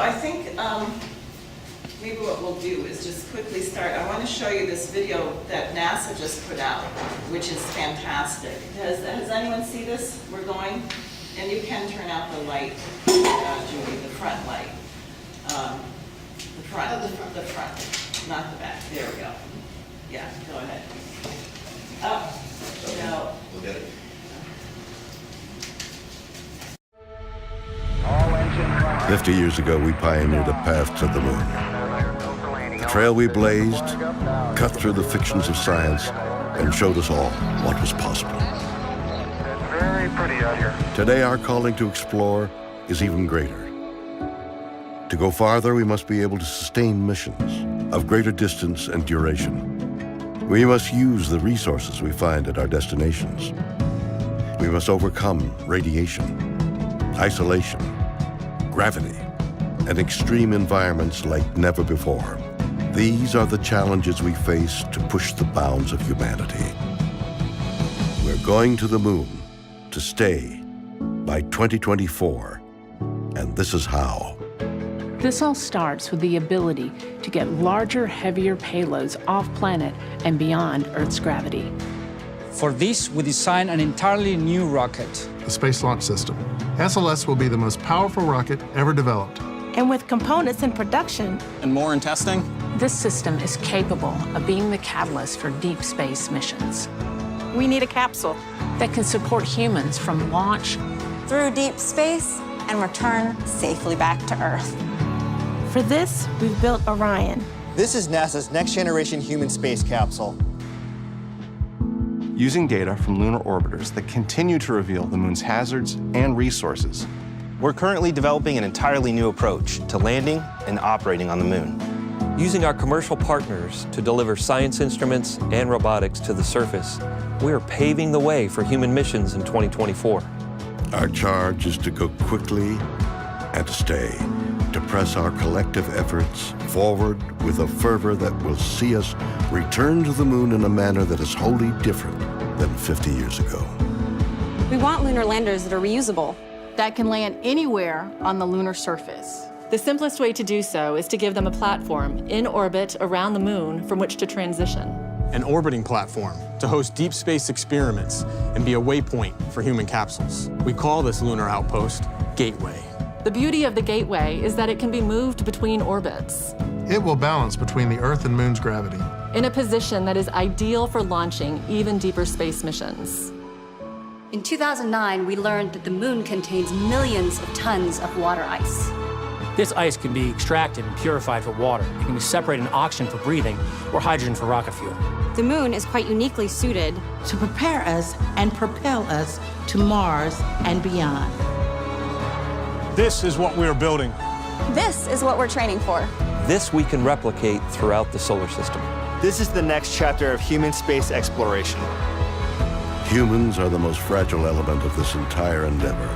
I think maybe what we'll do is just quickly start. I want to show you this video that NASA just put out, which is fantastic. Has anyone seen this? We're going, and you can turn out the light, Julie, the front light. The front, not the back. There we go. Yeah, go ahead. Oh, no. Look at it. 50 years ago, we pioneered a path to the moon. The trail we blazed cut through the fictions of science and showed us all what was possible. It's very pretty out here. Today, our calling to explore is even greater. To go farther, we must be able to sustain missions of greater distance and duration. We must use the resources we find at our destinations. We must overcome radiation, isolation, gravity, and extreme environments like never before. These are the challenges we face to push the bounds of humanity. We're going to the moon to stay by 2024, and this is how. This all starts with the ability to get larger, heavier payloads off-planet and beyond Earth's gravity. For this, we designed an entirely new rocket. The Space Launch System. SLS will be the most powerful rocket ever developed. And with components in production and more in testing, this system is capable of being the catalyst for deep space missions. we need a capsule that can support humans from launch through deep space and return safely back to Earth. For this, we've built Orion. This is NASA's next-generation human space capsule. Using data from lunar orbiters that continue to reveal the moon's hazards and resources. We're currently developing an entirely new approach to landing and operating on the moon. Using our commercial partners to deliver science instruments and robotics to the surface, we are paving the way for human missions in 2024. Our charge is to go quickly and to stay, to press our collective efforts forward with a fervor that will see us return to the moon in a manner that is wholly different than 50 years ago. We want lunar landers that are reusable, that can land anywhere on the lunar surface. The simplest way to do so is to give them a platform in orbit around the moon from which to transition. An orbiting platform to host deep space experiments and be a waypoint for human capsules. We call this lunar outpost Gateway. The beauty of the Gateway is that it can be moved between orbits. It will balance between the Earth and Moon's gravity, in a position that is ideal for launching even deeper space missions. In 2009, we learned that the moon contains millions of tons of water ice. This ice can be extracted and purified for water. It can be separated in oxygen for breathing or hydrogen for rocket fuel. The moon is quite uniquely suited to prepare us and propel us to Mars and beyond. This is what we are building. This is what we're training for. This we can replicate throughout the solar system. This is the next chapter of human space exploration. Humans are the most fragile element of this entire endeavor,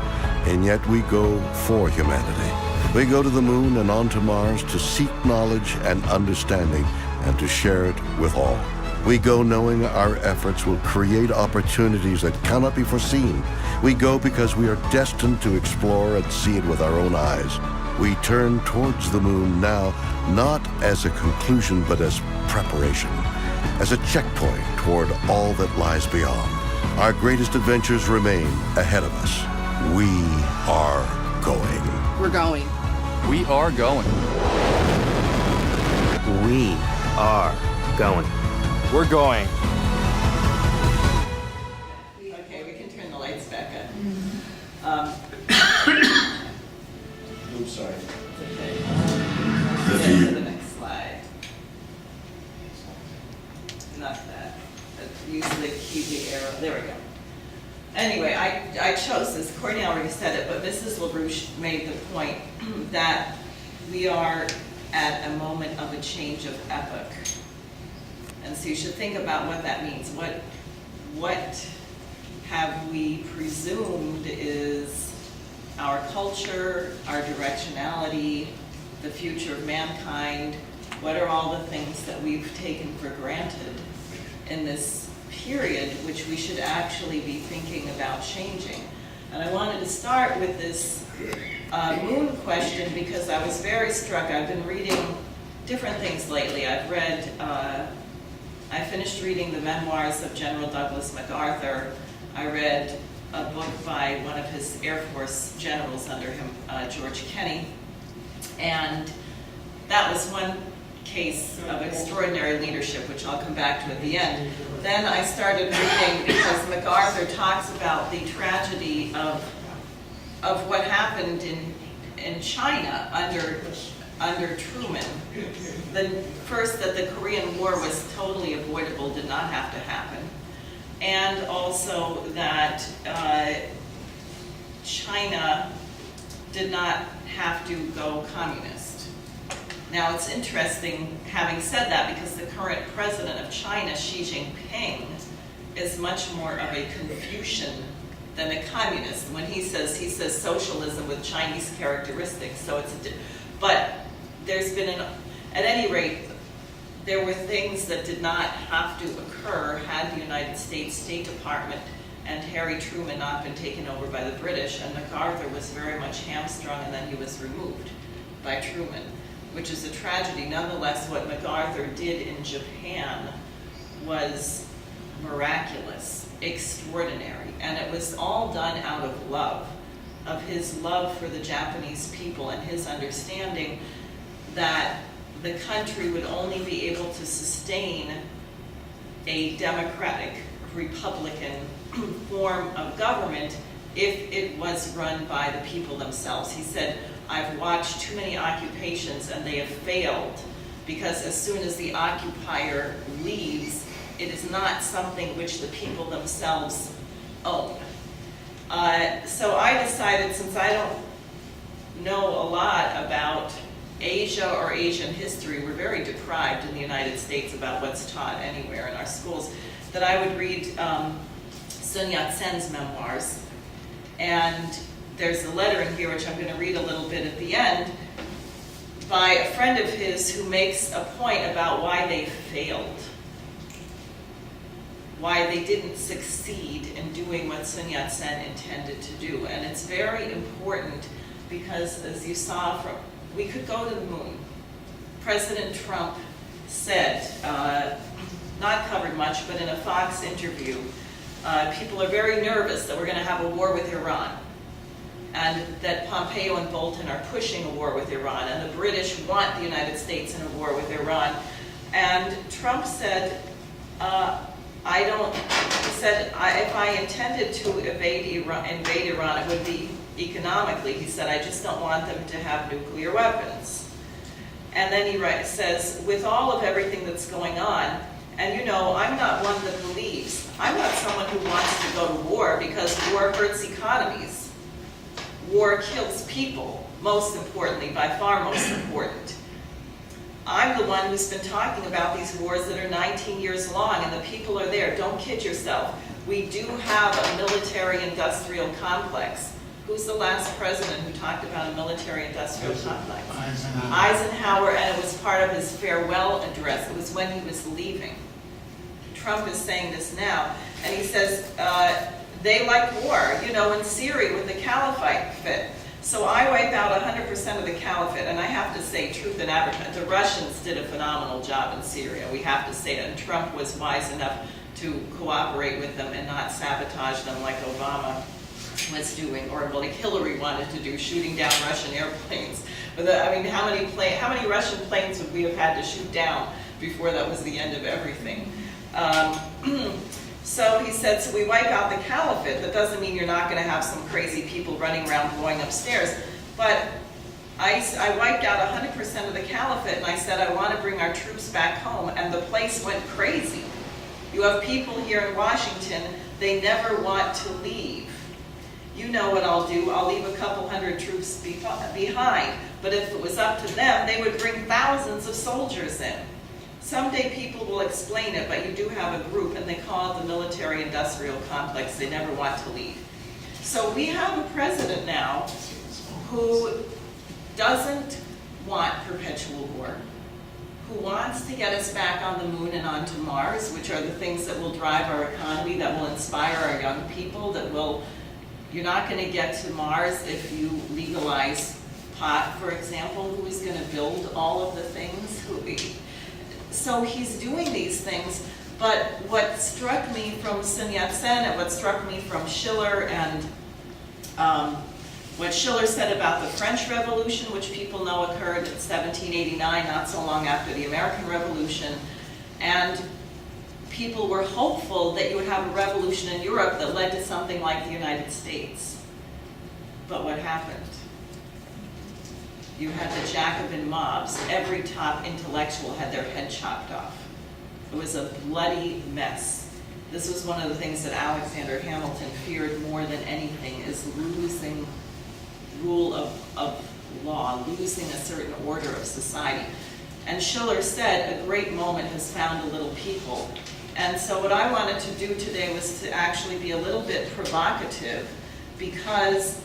and yet we go for humanity. We go to the moon and on to Mars to seek knowledge and understanding and to share it with all. We go knowing our efforts will create opportunities that cannot be foreseen. We go because we are destined to explore and see it with our own eyes. We turn towards the moon now, not as a conclusion, but as preparation, as a checkpoint toward all that lies beyond. Our greatest adventures remain ahead of us. We are going. We're going. We are going. We are going. We're going. Okay, we can turn the lights back on. Oops, sorry. Okay. Go to the next slide. Not that. Use the cubic arrow. There we go. Anyway, I chose this. Courtney already said it, but Mrs. LaRouche made the point that we are at a moment of a change of epoch. And so you should think about what that means. What have we presumed is our culture, our directionality, the future of mankind? What are all the things that we've taken for granted in this period, which we should actually be thinking about changing? And I wanted to start with this moon question because I was very struck. I've been reading different things lately. I've read, I finished reading the memoirs of General Douglas MacArthur. I read a book by one of his Air Force generals under him, George Kenney, and that was one case of extraordinary leadership, which I'll come back to at the end. Then I started reading, because MacArthur talks about the tragedy of what happened in China under Truman. First, that the Korean War was totally avoidable, did not have to happen, and also that China did not have to go communist. Now, it's interesting having said that, because the current president of China, Xi Jinping, is much more of a Confucian than a communist. When he says socialism with Chinese characteristics, so it's but there's been at any rate, there were things that did not have to occur had the United States State Department and Harry Truman not been taken over by the British, and MacArthur was very much hamstrung, and then he was removed by Truman, which is a tragedy. Nonetheless, what MacArthur did in Japan was miraculous, extraordinary, and it was all done out of love, of his love for the Japanese people and his understanding that the country would only be able to sustain a democratic, republican form of government if it was run by the people themselves. He said, I've watched too many occupations and they have failed, because as soon as the occupier leaves, it is not something which the people themselves own. So I decided, since I don't know a lot about Asia or Asian history, we're very deprived in the United States about what's taught anywhere in our schools, that I would read Sun Yat-sen's memoirs. And there's a letter in here, which I'm going to read a little bit at the end, by a friend of his who makes a point about why they failed, why they didn't succeed in doing what Sun Yat-sen intended to do. And it's very important because, as you saw, we could go to the moon. President Trump said, not covered much, but in a Fox interview, people are very nervous that we're going to have a war with Iran, and that Pompeo and Bolton are pushing a war with Iran, and the British want the United States in a war with Iran. And Trump said, he said, if I intended to invade Iran, it would be economically. He said, I just don't want them to have nuclear weapons. And then he says, with all of everything that's going on, and you know, I'm not one that believes, I'm not someone who wants to go to war, because war hurts economies. War kills people, most importantly, by far most important. I'm the one who's been talking about these wars that are 19 years long, and the people are there. Don't kid yourself. We do have a military-industrial complex. Who's the last president who talked about a military-industrial complex? Eisenhower, and it was part of his farewell address. It was when he was leaving. Trump is saying this now, and he says, they like war, you know, in Syria with the caliphate fit. So I wipe out 100% of the caliphate, and I have to say, truth in advertising, the Russians did a phenomenal job in Syria. We have to say that, and Trump was wise enough to cooperate with them and not sabotage them like Obama was doing, or like Hillary wanted to do, shooting down Russian airplanes. But I mean, how many Russian planes would we have had to shoot down before that was the end of everything? So he said, so we wipe out the caliphate. That doesn't mean you're not going to have some crazy people running around blowing up stairs. But I wiped out 100% of the caliphate, and I said, I want to bring our troops back home. And the place went crazy. You have people here in Washington, they never want to leave. You know what I'll do. I'll leave a couple hundred troops behind. But if it was up to them, they would bring thousands of soldiers in. Someday people will explain it, but you do have a group, and they call it the military-industrial complex. They never want to leave. So we have a president now who doesn't want perpetual war, who wants to get us back on the moon and onto Mars, which are the things that will drive our economy, that will inspire our young people, that will You're not going to get to Mars if you legalize pot, for example. Who is going to build all of the things? So he's doing these things, but what struck me from Sun Yat-sen and what struck me from Schiller and what Schiller said about the French Revolution, which people know occurred in 1789, not so long after the American Revolution, and people were hopeful that you would have a revolution in Europe that led to something like the United States. But what happened? You had the Jacobin mobs. Every top intellectual had their head chopped off. It was a bloody mess. This was one of the things that Alexander Hamilton feared more than anything, is losing rule of law, losing a certain order of society. And Schiller said, a great moment has found a little people. And so what I wanted to do today was to actually be a little bit provocative, because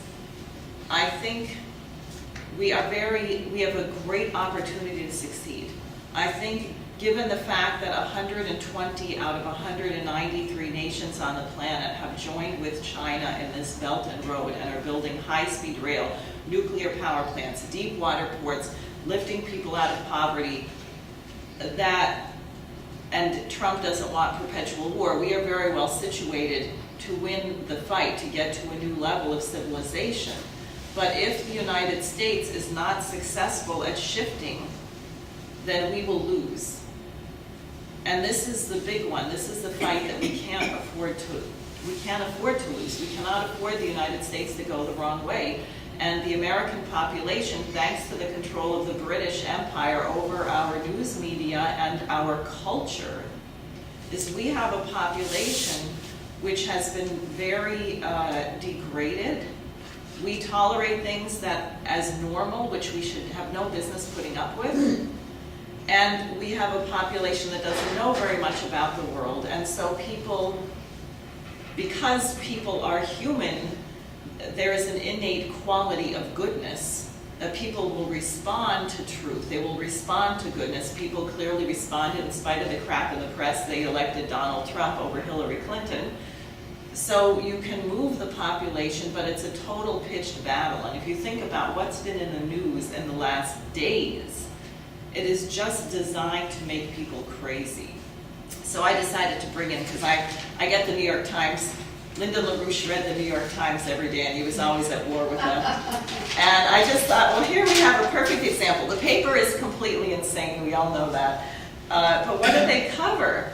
I think we have a great opportunity to succeed. I think given the fact that 120 out of 193 nations on the planet have joined with China in this Belt and Road and are building high-speed rail, nuclear power plants, deep water ports, lifting people out of poverty, and Trump doesn't want perpetual war, we are very well situated to win the fight, to get to a new level of civilization. But if the United States is not successful at shifting, then we will lose. And this is the big one. This is the fight that we can't afford to lose. We cannot afford the United States to go the wrong way. And the American population, thanks to the control of the British Empire over our news media and our culture, is we have a population which has been very degraded. We tolerate things that as normal, which we should have no business putting up with. And we have a population that doesn't know very much about the world. And so because people are human, there is an innate quality of goodness. That people will respond to truth. They will respond to goodness. People clearly responded in spite of the crap in the press. They elected Donald Trump over Hillary Clinton. So you can move the population, but it's a total pitched battle. And if you think about what's been in the news in the last days, it is just designed to make people crazy. So I decided to bring in, because I get the New York Times. Lyndon LaRouche read the New York Times every day, and he was always at war with them. And I just thought, well, here we have a perfect example. The paper is completely insane. We all know that. But what do they cover?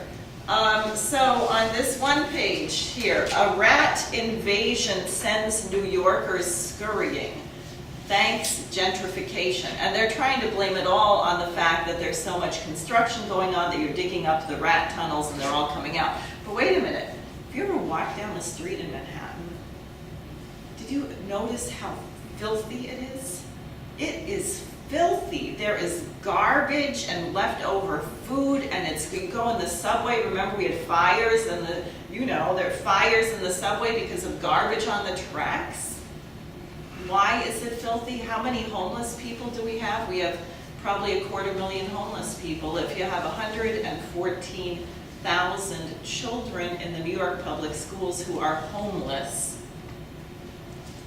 So on this one page here, a rat invasion sends New Yorkers scurrying. Thanks, gentrification. And they're trying to blame it all on the fact that there's so much construction going on that you're digging up the rat tunnels and they're all coming out. But wait a minute. Have you ever walked down the street in Manhattan? Did you notice how filthy it is? It is filthy. There is garbage and leftover food, and you go in the subway. Remember we had fires and there are fires in the subway because of garbage on the tracks. Why is it filthy? How many homeless people do we have? We have probably 250,000 homeless people. If you have 114,000 children in the New York public schools who are homeless,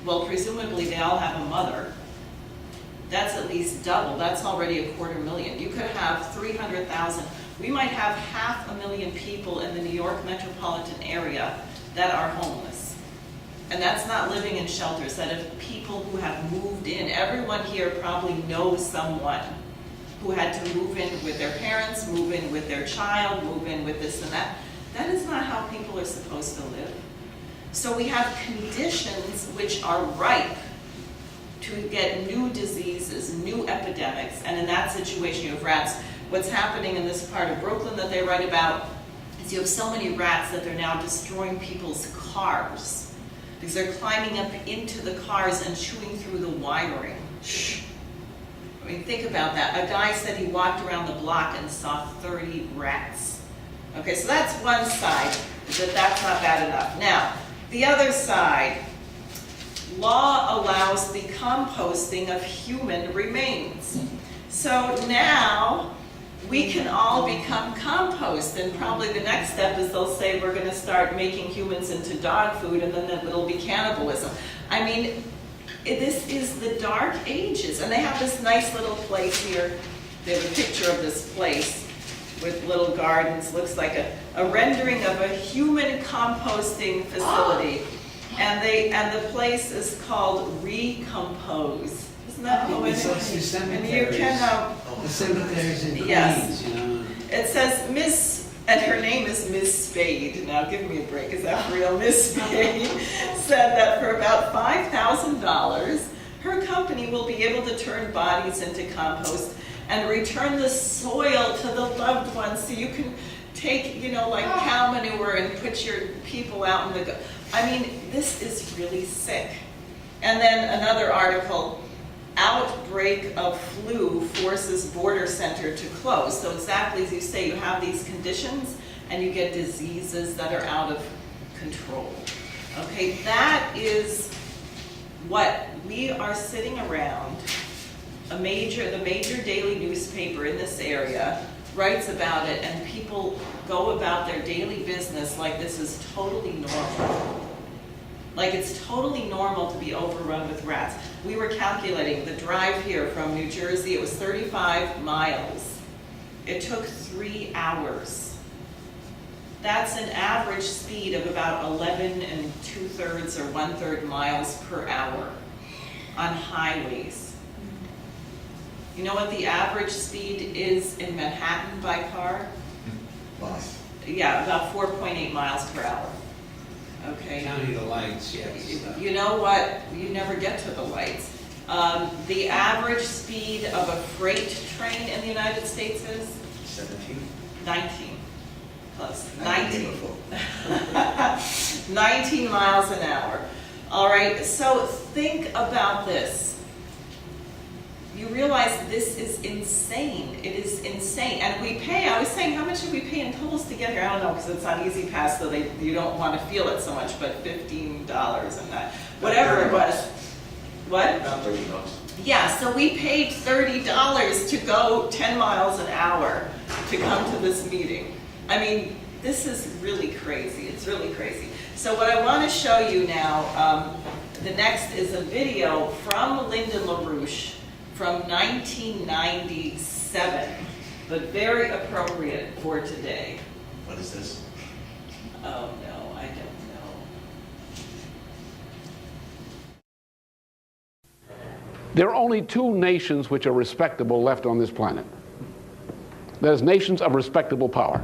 well, presumably they all have a mother. That's at least double. That's already 250,000. You could have 300,000. We might have 500,000 people in the New York metropolitan area that are homeless. And that's not living in shelters. That is people who have moved in. Everyone here probably knows someone who had to move in with their parents, move in with their child, move in with this and that. That is not how people are supposed to live. So we have conditions which are ripe to get new diseases, new epidemics, and in that situation you have rats. What's happening in this part of Brooklyn that they write about is you have so many rats that they're now destroying people's cars because they're climbing up into the cars and chewing through the wiring. I mean, think about that. A guy said he walked around the block and saw 30 rats. Okay, so that's one side, that's not bad enough. Now, the other side, law allows the composting of human remains. So now we can all become compost, and probably the next step is they'll say we're going to start making humans into dog food, and then it'll be cannibalism. I mean, this is the dark ages, and they have this nice little place here. They have a picture of this place with little gardens. Looks like a rendering of a human composting facility, and the place is called Recompose. Isn't that poetic? And you can the cemeteries in Queens, yes. you know. It says Miss, and her name is Miss Spade. Now give me a break, is that for real? Miss Spade said that for about $5,000, her company will be able to turn bodies into compost and return the soil to the loved ones, so you can take, you know, like cow manure and put your people out in the, I mean, this is really sick. And then another article, outbreak of flu forces border center to close. So exactly as you say, you have these conditions and you get diseases that are out of control. Okay, that is what we are sitting around. The major daily newspaper in this area writes about it, and people go about their daily business like this is totally normal. Like it's totally normal to be overrun with rats. We were calculating the drive here from New Jersey. It was 35 miles. It took 3 hours. That's an average speed of about 11 2/3 or 1/3 miles per hour on highways. You know what the average speed is in Manhattan by car? Bus. Yeah, about 4.8 miles per hour. Okay. Counting the lights, yes. You know what? You never get to the lights. The average speed of a freight train in the United States is? 17. 19. Close. 19. 19 miles an hour. All right, so think about this. You realize this is insane. It is insane. And we pay, I was saying, how much did we pay in totals to get here? I don't know, because it's on Easy Pass, so you don't want to feel it so much, but $15 and that, whatever it was. What? About $30. Yeah, so we paid $30 to go 10 miles an hour to come to this meeting. I mean, this is really crazy. It's really crazy. So what I want to show you now, the next is a video from Lyndon LaRouche from 1997, but very appropriate for today. What is this? Oh no, I don't know. There are only 2 nations which are respectable left on this planet. There's nations of respectable power.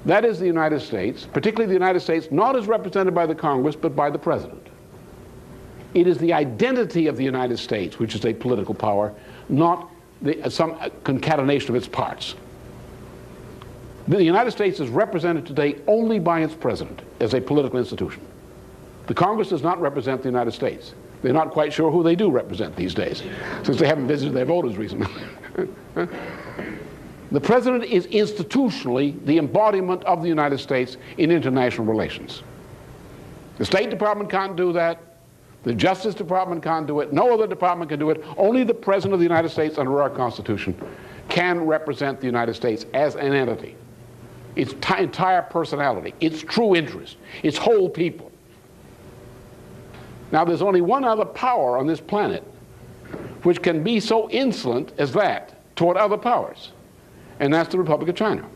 That is the United States, particularly the United States, not as represented by the Congress, but by the President. It is the identity of the United States which is a political power, not some concatenation of its parts. The United States is represented today only by its president as a political institution. The Congress does not represent the United States. They're not quite sure who they do represent these days, since they haven't visited their voters recently. The president is institutionally the embodiment of the United States in international relations. The State Department can't do that. The Justice Department can't do it. No other department can do it. Only the President of the United States under our Constitution can represent the United States as an entity. Its entire personality, its true interest, its whole people. Now there's only one other power on this planet which can be so insolent as that toward other powers, and that's the Republic of China.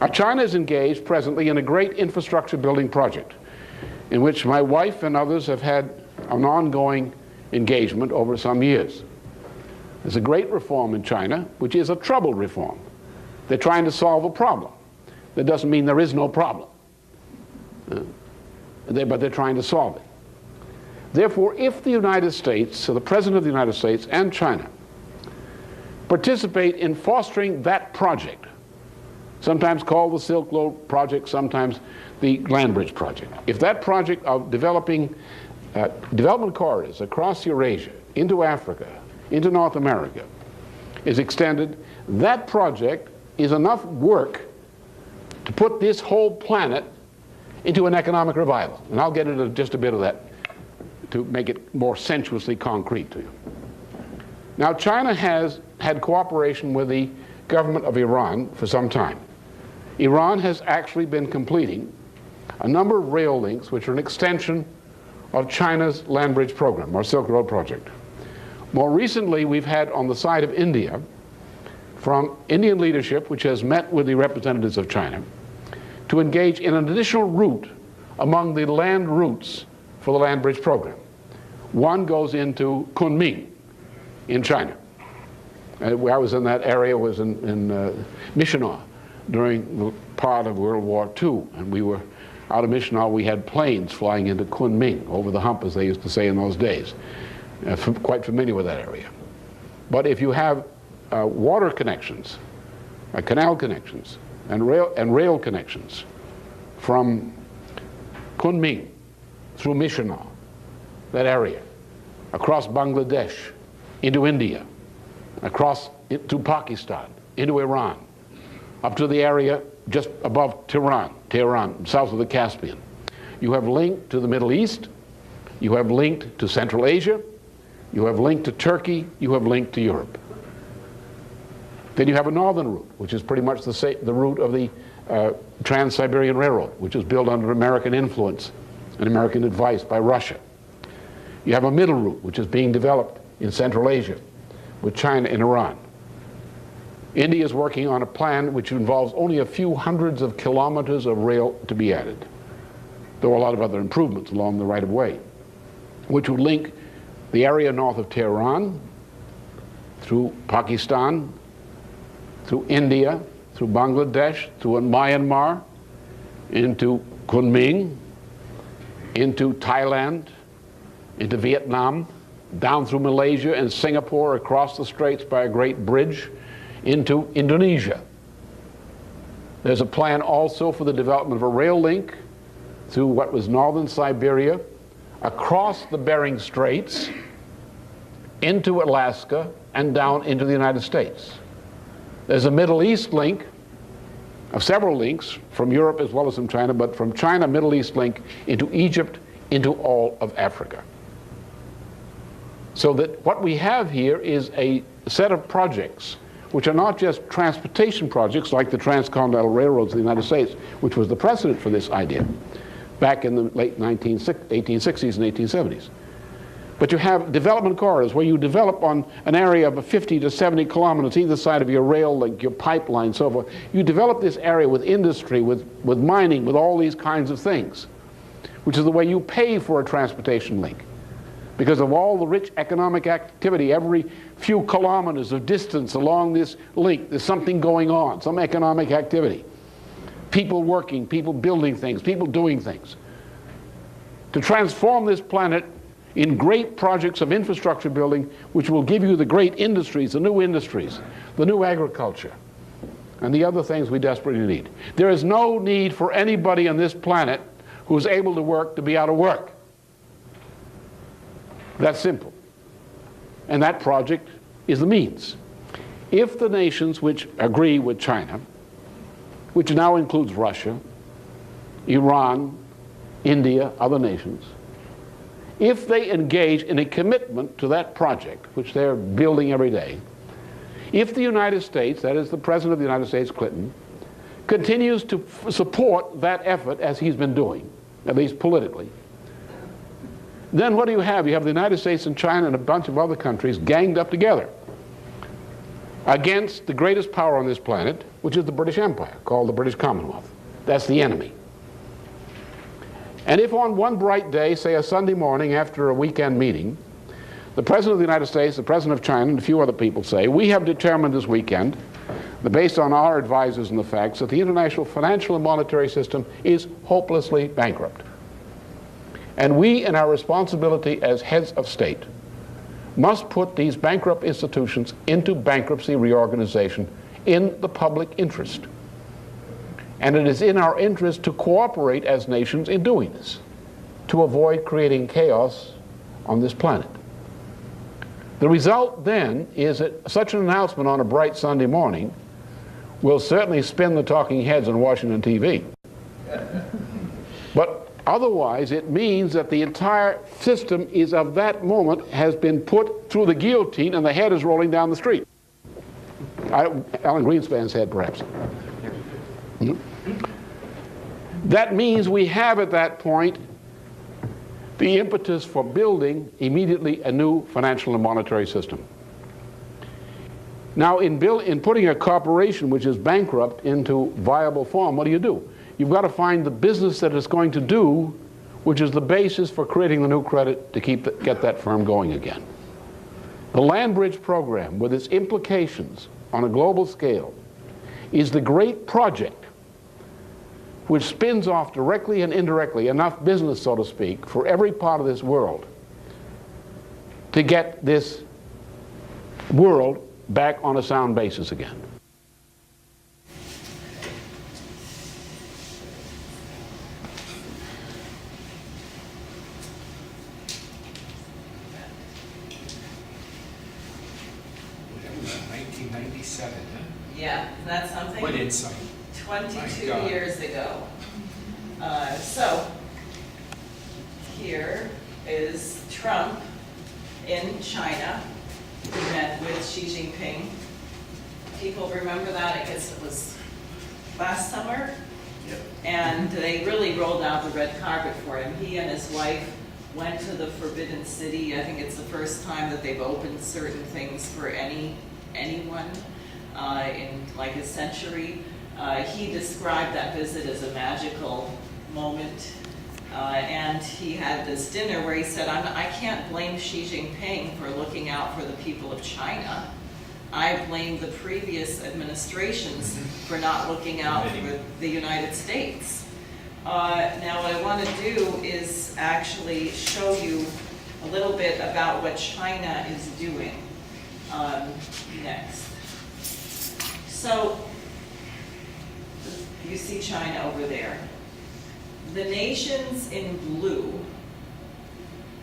Now, China is engaged presently in a great infrastructure building project in which my wife and others have had an ongoing engagement over some years. There's a great reform in China, which is a troubled reform. They're trying to solve a problem. That doesn't mean there is no problem. But they're trying to solve it. Therefore, if the United States, so the President of the United States and China, participate in fostering that project, sometimes called the Silk Road Project, sometimes the Land Bridge Project. If that project of developing development corridors across Eurasia, into Africa, into North America, is extended, that project is enough work to put this whole planet into an economic revival. And I'll get into just a bit of that to make it more sensuously concrete to you. Now, China has had cooperation with the government of Iran for some time. Iran has actually been completing a number of rail links which are an extension of China's land bridge program, or Silk Road project. More recently, we've had on the side of India, from Indian leadership, which has met with the representatives of China, to engage in an additional route among the land routes for the land bridge program. One goes into Kunming in China. Where I was in that area was in Mishinau during the part of World War II, and we were out of Mishinau. We had planes flying into Kunming, over the hump, as they used to say in those days. Quite familiar with that area. But if you have water connections, canal connections, and rail connections from Kunming through Mishinau, that area, across Bangladesh, into India, across to Pakistan, into Iran, up to the area just above Tehran, south of the Caspian. You have linked to the Middle East, you have linked to Central Asia, you have linked to Turkey, you have linked to Europe. Then you have a northern route, which is pretty much the route of the Trans-Siberian Railroad, which is built under American influence and American advice by Russia. You have a middle route, which is being developed in Central Asia with China and Iran. India is working on a plan which involves only a few hundreds of kilometers of rail to be added. There are a lot of other improvements along the right-of-way, which would link the area north of Tehran through Pakistan, through India, through Bangladesh, through Myanmar, into Kunming, into Thailand, into Vietnam, down through Malaysia and Singapore, across the straits by a great bridge, into Indonesia. There's a plan also for the development of a rail link through what was northern Siberia, across the Bering Straits, into Alaska, and down into the United States. There's a Middle East link, of several links, from Europe as well as from China, but from China, Middle East link into Egypt, into all of Africa. So that what we have here is a set of projects which are not just transportation projects like the transcontinental railroads of the United States, which was the precedent for this idea back in the late 1860s and 1870s. But you have development corridors where you develop on an area of 50 to 70 kilometers either side of your rail link, your pipeline, so forth. You develop this area with industry, with mining, with all these kinds of things, which is the way you pay for a transportation link. Because of all the rich economic activity, every few kilometers of distance along this link, there's something going on, some economic activity. People working, people building things, people doing things. To transform this planet in great projects of infrastructure building, which will give you the great industries, the new agriculture, and the other things we desperately need. There is no need for anybody on this planet who's able to work to be out of work. That's simple. And that project is the means. If the nations which agree with China, which now includes Russia, Iran, India, other nations, if they engage in a commitment to that project, which they're building every day, if the United States, that is the President of the United States, Clinton, continues to support that effort as he's been doing, at least politically, then what do you have? You have the United States and China and a bunch of other countries ganged up together against the greatest power on this planet, which is the British Empire, called the British Commonwealth. That's the enemy. And if on one bright day, say a Sunday morning after a weekend meeting, the President of the United States, the President of China, and a few other people say, we have determined this weekend, based on our advisors and the facts, that the international financial and monetary system is hopelessly bankrupt. And we, in our responsibility as heads of state, must put these bankrupt institutions into bankruptcy reorganization in the public interest. And it is in our interest to cooperate as nations in doing this, to avoid creating chaos on this planet. The result then is that such an announcement on a bright Sunday morning will certainly spin the talking heads on Washington TV. But otherwise, it means that the entire system is of that moment has been put through the guillotine and the head is rolling down the street. Alan Greenspan's head, perhaps. That means we have at that point the impetus for building immediately a new financial and monetary system. Now, in putting a corporation which is bankrupt into viable form, what do? You've got to find the business that it's going to do, which is the basis for creating the new credit to get that firm going again. The Land Bridge program, with its implications on a global scale, is the great project which spins off directly and indirectly enough business, so to speak, for every part of this world to get this world back on a sound basis again. Yeah, that's something. What insight. 22 years ago. So, here is Trump in China. He met with Xi Jinping. People remember that? I guess it was last summer. Yep. And they really rolled out the red carpet for him. He and his wife went to the Forbidden City. I think it's the first time that they've opened certain things for anyone in like a century. He described that visit as a magical moment. And he had this dinner where he said, I can't blame Xi Jinping for looking out for the people of China. I blame the previous administrations for not looking out for the United States. Now what I want to do is actually show you a little bit about what China is doing next. So, you see China over there. The nations in blue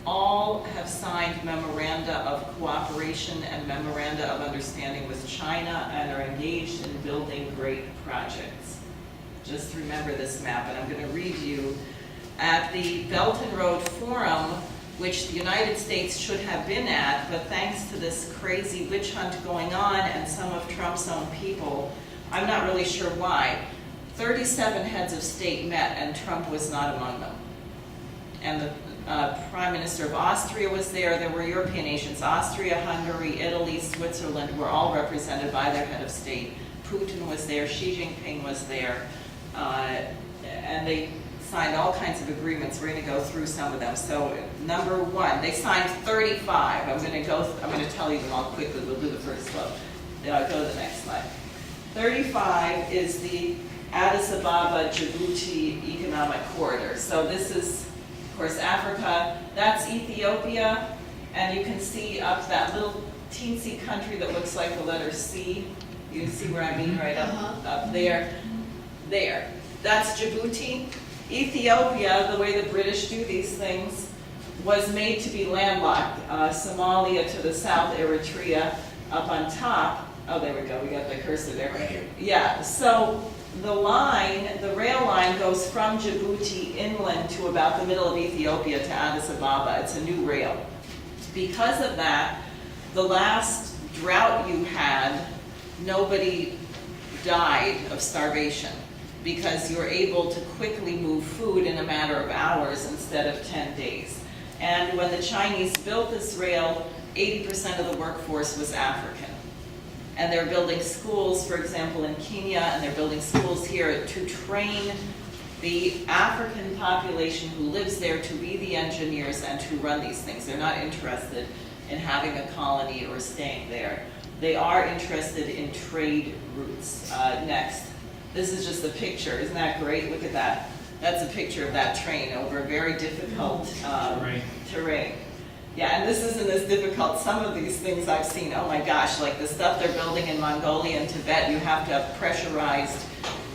all have signed memoranda of cooperation and memoranda of understanding with China and are engaged in building great projects. Just remember this map, and I'm going to read you. At the Belt and Road Forum, which the United States should have been at, but thanks to this crazy witch hunt going on and some of Trump's own people, I'm not really sure why, 37 heads of state met and Trump was not among them. And the Prime Minister of Austria was there. There were European nations, Austria, Hungary, Italy, Switzerland, were all represented by their head of state. Putin was there, Xi Jinping was there, and they signed all kinds of agreements. We're going to go through some of them. So number one, they signed 35. I'm going to tell you them all quickly. We'll do the first slope. Go to the next slide. 35 is the Addis Ababa Djibouti Economic Corridor. So this is, of course, Africa. That's Ethiopia, and you can see up that little teensy country that looks like the letter C. You can see where I mean, right up there. There. That's Djibouti. Ethiopia, the way the British do these things, was made to be landlocked. Somalia to the south, Eritrea up on top. Oh, there we go. We got the cursor there. Right here. Yeah. So the rail line goes from Djibouti inland to about the middle of Ethiopia to Addis Ababa. It's a new rail. Because of that, the last drought you had, nobody died of starvation, because you're able to quickly move food in a matter of hours instead of 10 days. And when the Chinese built this rail, 80% of the workforce was African. And they're building schools, for example, in Kenya, and they're building schools here to train the African population who lives there to be the engineers and to run these things. They're not interested in having a colony or staying there. They are interested in trade routes. Next. This is just a picture. Isn't that great? Look at that. That's a picture of that train over very difficult terrain. Yeah, and this isn't as difficult. Some of these things I've seen, oh my gosh, like the stuff they're building in Mongolia and Tibet, you have to have pressurized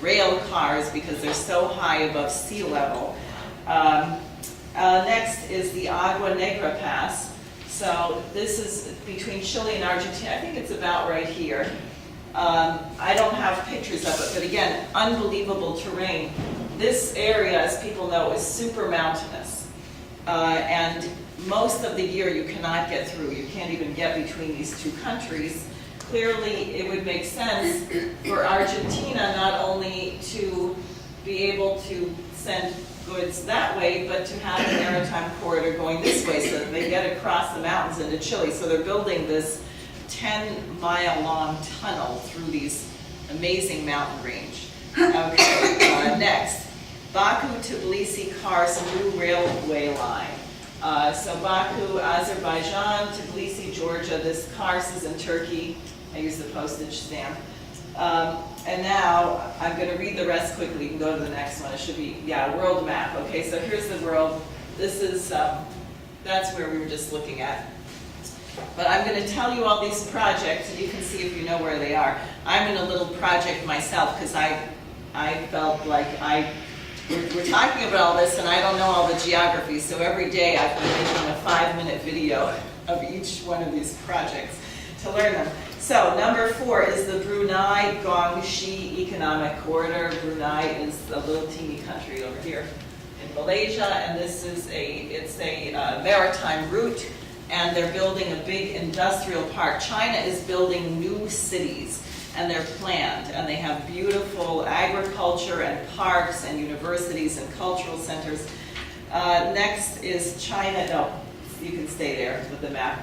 rail cars because they're so high above sea level. Next is the Agua Negra Pass. So this is between Chile and Argentina. I think it's about right here. I don't have pictures of it, but again, unbelievable terrain. This area, as people know, is super mountainous. And most of the year you cannot get through. You can't even get between these two countries. clearly it would make sense for Argentina not only to be able to send goods that way, but to have a maritime corridor going this way so that they get across the mountains into Chile. So they're building this 10-mile-long tunnel through these amazing mountain range. Okay, next, Baku-Tbilisi-Kars new railway line. So Baku, Azerbaijan, Tbilisi, Georgia. This Kars is in Turkey. I use the postage stamp. And now I'm going to read the rest quickly. You can go to the next one. It should be, yeah, world map. Okay, so here's the world. This is, that's where we were just looking at. But I'm going to tell you all these projects, and you can see if you know where they are. I'm in a little project myself because I felt like we're talking about all this and I don't know all the geography, so every day I've been making a 5-minute video of each one of these projects to learn them. So number 4 is the Brunei-Gongxi Economic Corridor. Brunei is a little teeny country over here in Malaysia, and this is it's a maritime route, and they're building a big industrial park. China is building new cities, and they're planned, and they have beautiful agriculture and parks and universities and cultural centers. Next is China, no, you can stay there with the map.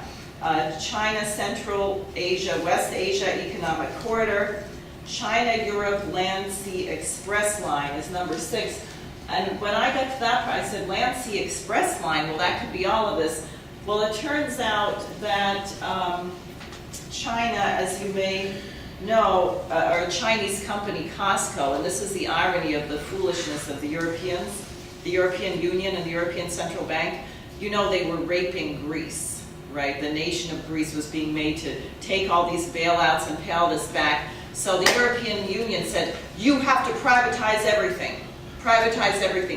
China, Central Asia, West Asia Economic Corridor. China-Europe Land-Sea Express Line is number 6. And when I got to that part, I said, Land-Sea Express Line, well, that could be all of this. Well, it turns out that China, as you may know, or a Chinese company, Costco, and this is the irony of the foolishness of the Europeans, the European Union and the European Central Bank, you know they were raping Greece, right? The nation of Greece was being made to take all these bailouts and pay all this back. So the European Union said, you have to privatize everything,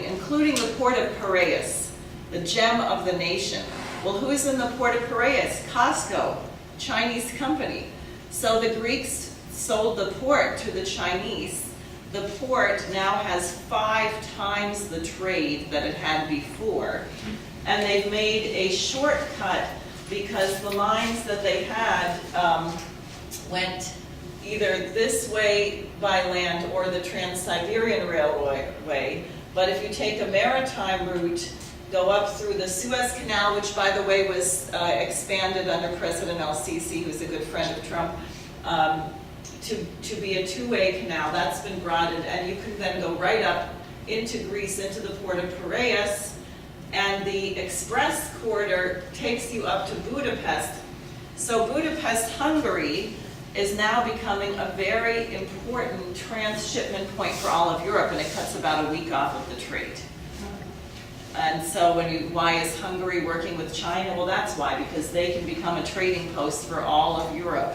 including the port of Piraeus, the gem of the nation. Well, who's in the port of Piraeus? Costco, Chinese company. So the Greeks sold the port to the Chinese. The port now has 5 times the trade that it had before. And they've made a shortcut because the lines that they had went either this way by land or the Trans-Siberian Railway. But if you take a maritime route, go up through the Suez Canal, which, by the way, was expanded under President El-Sisi, who's a good friend of Trump, to be a 2-way canal. That's been broadened, and you can then go right up into Greece, into the port of Piraeus, and the express corridor takes you up to Budapest. So Budapest, Hungary, is now becoming a very important transshipment point for all of Europe, and it cuts about a week off of the trade. And so why is Hungary working with China? Well, that's why, because they can become a trading post for all of Europe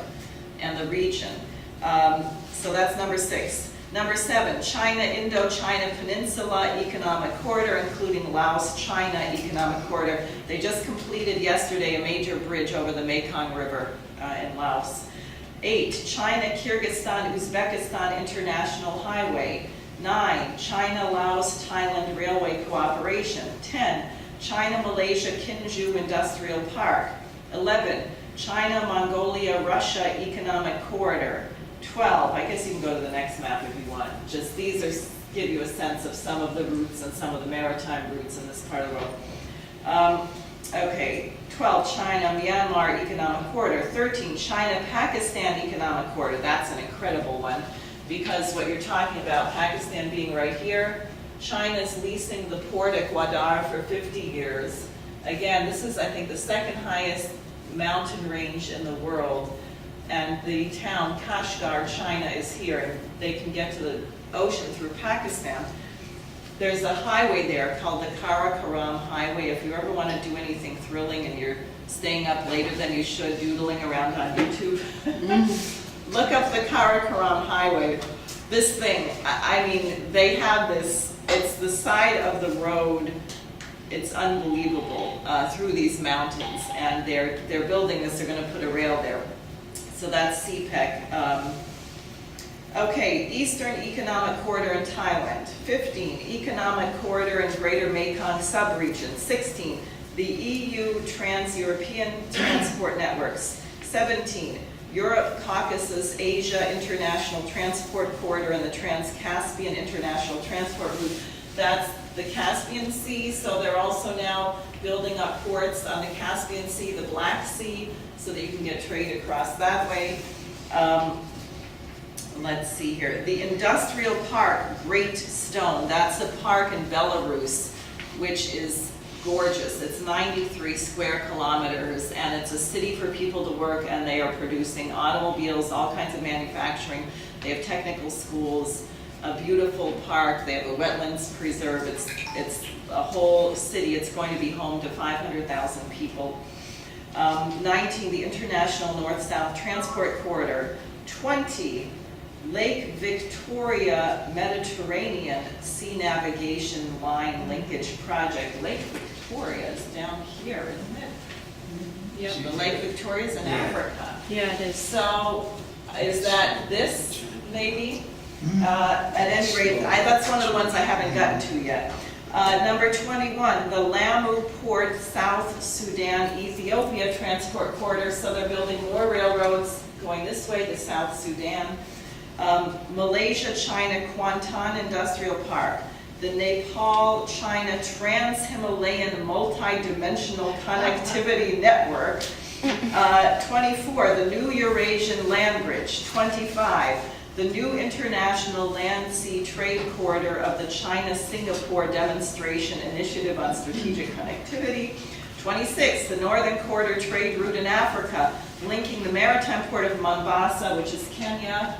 and the region. So that's number 6. Number 7, China-Indochina Peninsula Economic Corridor, including Laos-China Economic Corridor. They just completed yesterday a major bridge over the Mekong River in Laos. 8, China-Kyrgyzstan-Uzbekistan International Highway. 9, China-Laos-Thailand Railway Cooperation. 10, China-Malaysia-Kinju Industrial Park. 11, China-Mongolia-Russia Economic Corridor. 12, I guess you can go to the next map if you want. Just these give you a sense of some of the routes and some of the maritime routes in this part of the world. Okay, 12, China-Myanmar Economic Corridor. 13, China-Pakistan Economic Corridor. That's an incredible one, because what you're talking about, Pakistan being right here, China's leasing the port at Gwadar for 50 years. Again, this is, I think, the 2nd highest mountain range in the world, and the town Kashgar, China, is here, and they can get to the ocean through Pakistan. There's a highway there called the Karakoram Highway. If you ever want to do anything thrilling and you're staying up later than you should, doodling around on YouTube, look up the Karakoram Highway. This thing, I mean, they have this, it's the side of the road, it's unbelievable, through these mountains, and they're building this, they're going to put a rail there. So that's CPEC. Okay, Eastern Economic Corridor in Thailand. 15, Economic Corridor in Greater Mekong Subregion. 16, the EU Trans-European Transport Networks. 17, Europe, Caucasus, Asia International Transport Corridor, and the Trans-Caspian International Transport Route. That's the Caspian Sea, so they're also now building up ports on the Caspian Sea, the Black Sea, so that you can get trade across that way. Let's see here. The Industrial Park, Great Stone, that's a park in Belarus, which is gorgeous. It's 93 square kilometers, and it's a city for people to work, and they are producing automobiles, all kinds of manufacturing. They have technical schools, a beautiful park. They have a wetlands preserve. It's a whole city. It's going to be home to 500,000 people. 19, the International North-South Transport Corridor. 20, Lake Victoria Mediterranean Sea Navigation Line Linkage Project. Lake Victoria is down here, isn't it? Yep. The Lake Victoria is in Africa. Yeah, it is. So is that this, maybe? At any rate, that's one of the ones I haven't gotten to yet. Number 21, the Lamu Port, South Sudan, Ethiopia Transport Corridor. So they're building more railroads going this way to South Sudan. Malaysia, China, Kuantan Industrial Park. The Nepal-China Trans-Himalayan Multi-Dimensional Connectivity Network. 24, the New Eurasian Land Bridge. 25, the new International Land-Sea Trade Corridor of the China-Singapore Demonstration Initiative on Strategic Connectivity. 26, the Northern Corridor Trade Route in Africa, linking the maritime port of Mombasa, which is Kenya,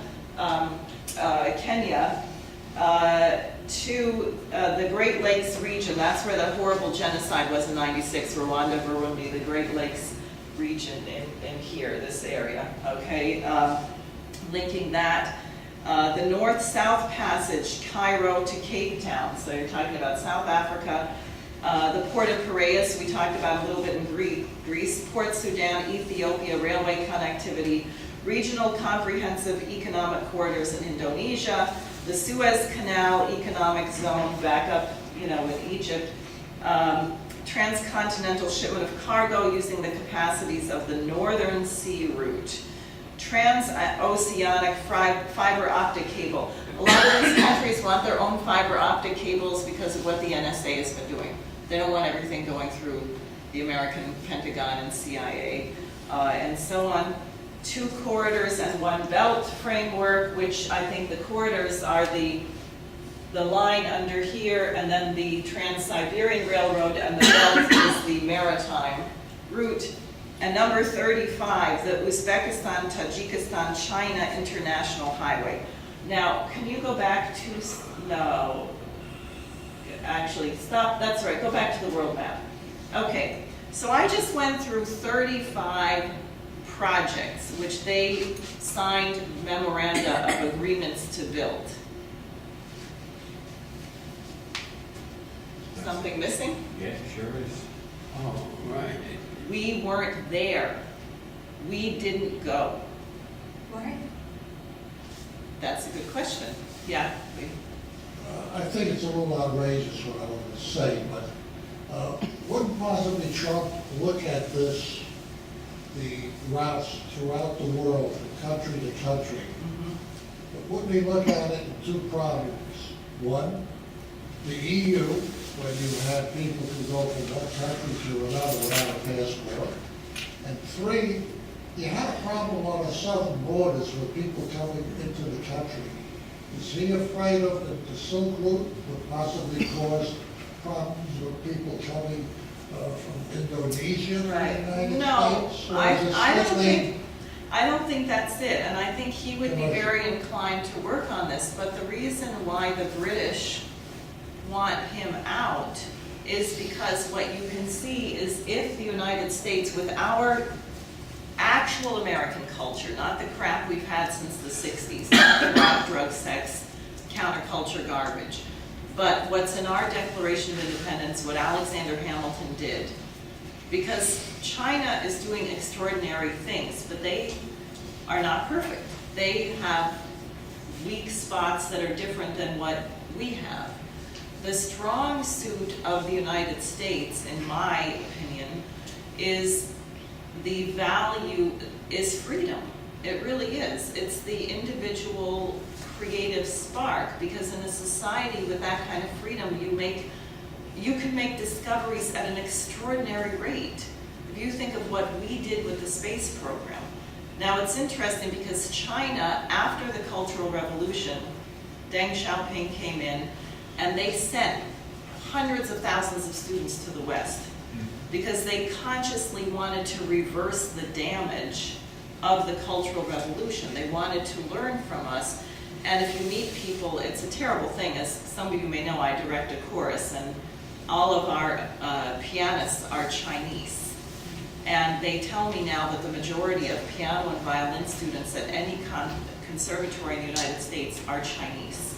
to the Great Lakes region. That's where the horrible genocide was in '96, Rwanda, Burundi, the Great Lakes region in here, this area, okay? Linking that. The North-South Passage, Cairo to Cape Town. So you're talking about South Africa. The Port of Piraeus, we talked about a little bit in Greece. Port Sudan, Ethiopia, railway connectivity. Regional Comprehensive Economic Corridors in Indonesia. The Suez Canal Economic Zone back up, with Egypt. Transcontinental shipment of cargo using the capacities of the Northern Sea Route. Transoceanic fiber optic cable. A lot of these countries want their own fiber optic cables because of what the NSA has been doing. They don't want everything going through the American Pentagon and CIA, and so on. 2 corridors and 1 belt framework, which I think the corridors are the line under here, and then the Trans-Siberian Railroad, and the belt is the maritime route. And number 35, the Uzbekistan, Tajikistan, China International Highway. Now, can you go back to, no, actually, stop, that's right, go back to the world map. Okay, so I just went through 35 projects which they signed memoranda of agreements to build. Something missing? Yeah, sure is. Oh, right. We weren't there. We didn't go. Right. That's a good question. Yeah. I think it's a little outrageous what I want to say, but wouldn't possibly Trump look at this, the routes throughout the world, from country to country, but wouldn't he look at it in two problems? One, the EU, when you have people who go from one country to another without a passport, and three, you have a problem on the southern borders with people coming into the country. Is he afraid of that the Silk Route would possibly cause problems with people coming from Indonesia to the United States? I don't think that's it, and I think he would be very inclined to work on this, but the reason why the British want him out is because what you can see is if the United States, with our actual American culture, not the crap we've had since the 60s, not the rock, drug, sex, counterculture garbage, but what's in our Declaration of Independence, what Alexander Hamilton did. Because China is doing extraordinary things, but they are not perfect. They have weak spots that are different than what we have. The strong suit of the United States, in my opinion, is the value is freedom. It really is. It's the individual creative spark, because in a society with that kind of freedom, you can make discoveries at an extraordinary rate. If you think of what we did with the space program. Now it's interesting because China, after the Cultural Revolution, Deng Xiaoping came in and they sent hundreds of thousands of students to the West because they consciously wanted to reverse the damage of the Cultural Revolution. They wanted to learn from us. And if you meet people, it's a terrible thing. As some of you may know, I direct a chorus, and all of our pianists are Chinese. And they tell me now that the majority of piano and violin students at any conservatory in the United States are Chinese.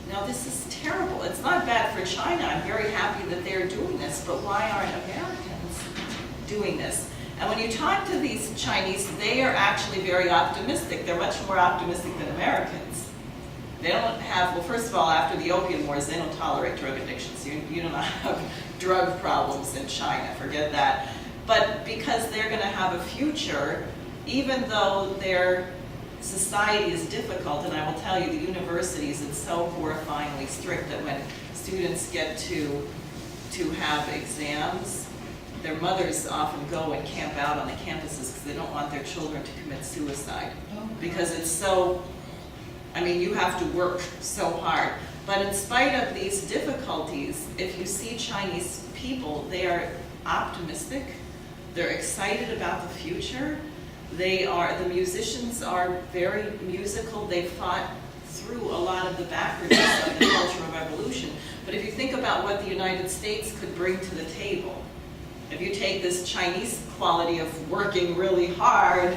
Now this is terrible. It's not bad for China. I'm very happy that they're doing this, but why aren't Americans doing this? And when you talk to these Chinese, they are actually very optimistic. They're much more optimistic than Americans. They don't have, well, first of all, after the Opium Wars, they don't tolerate drug addictions. You don't have drug problems in China, forget that. But because they're going to have a future, even though their society is difficult, and I will tell you, the universities, it's so horrifyingly strict that when students get to have exams, their mothers often go and camp out on the campuses because they don't want their children to commit suicide. Because it's so, I mean, you have to work so hard. But in spite of these difficulties, if you see Chinese people, they are optimistic, they're excited about the future, the musicians are very musical, they fought through a lot of the backwardness of the Cultural Revolution. But if you think about what the United States could bring to the table, if you take this Chinese quality of working really hard,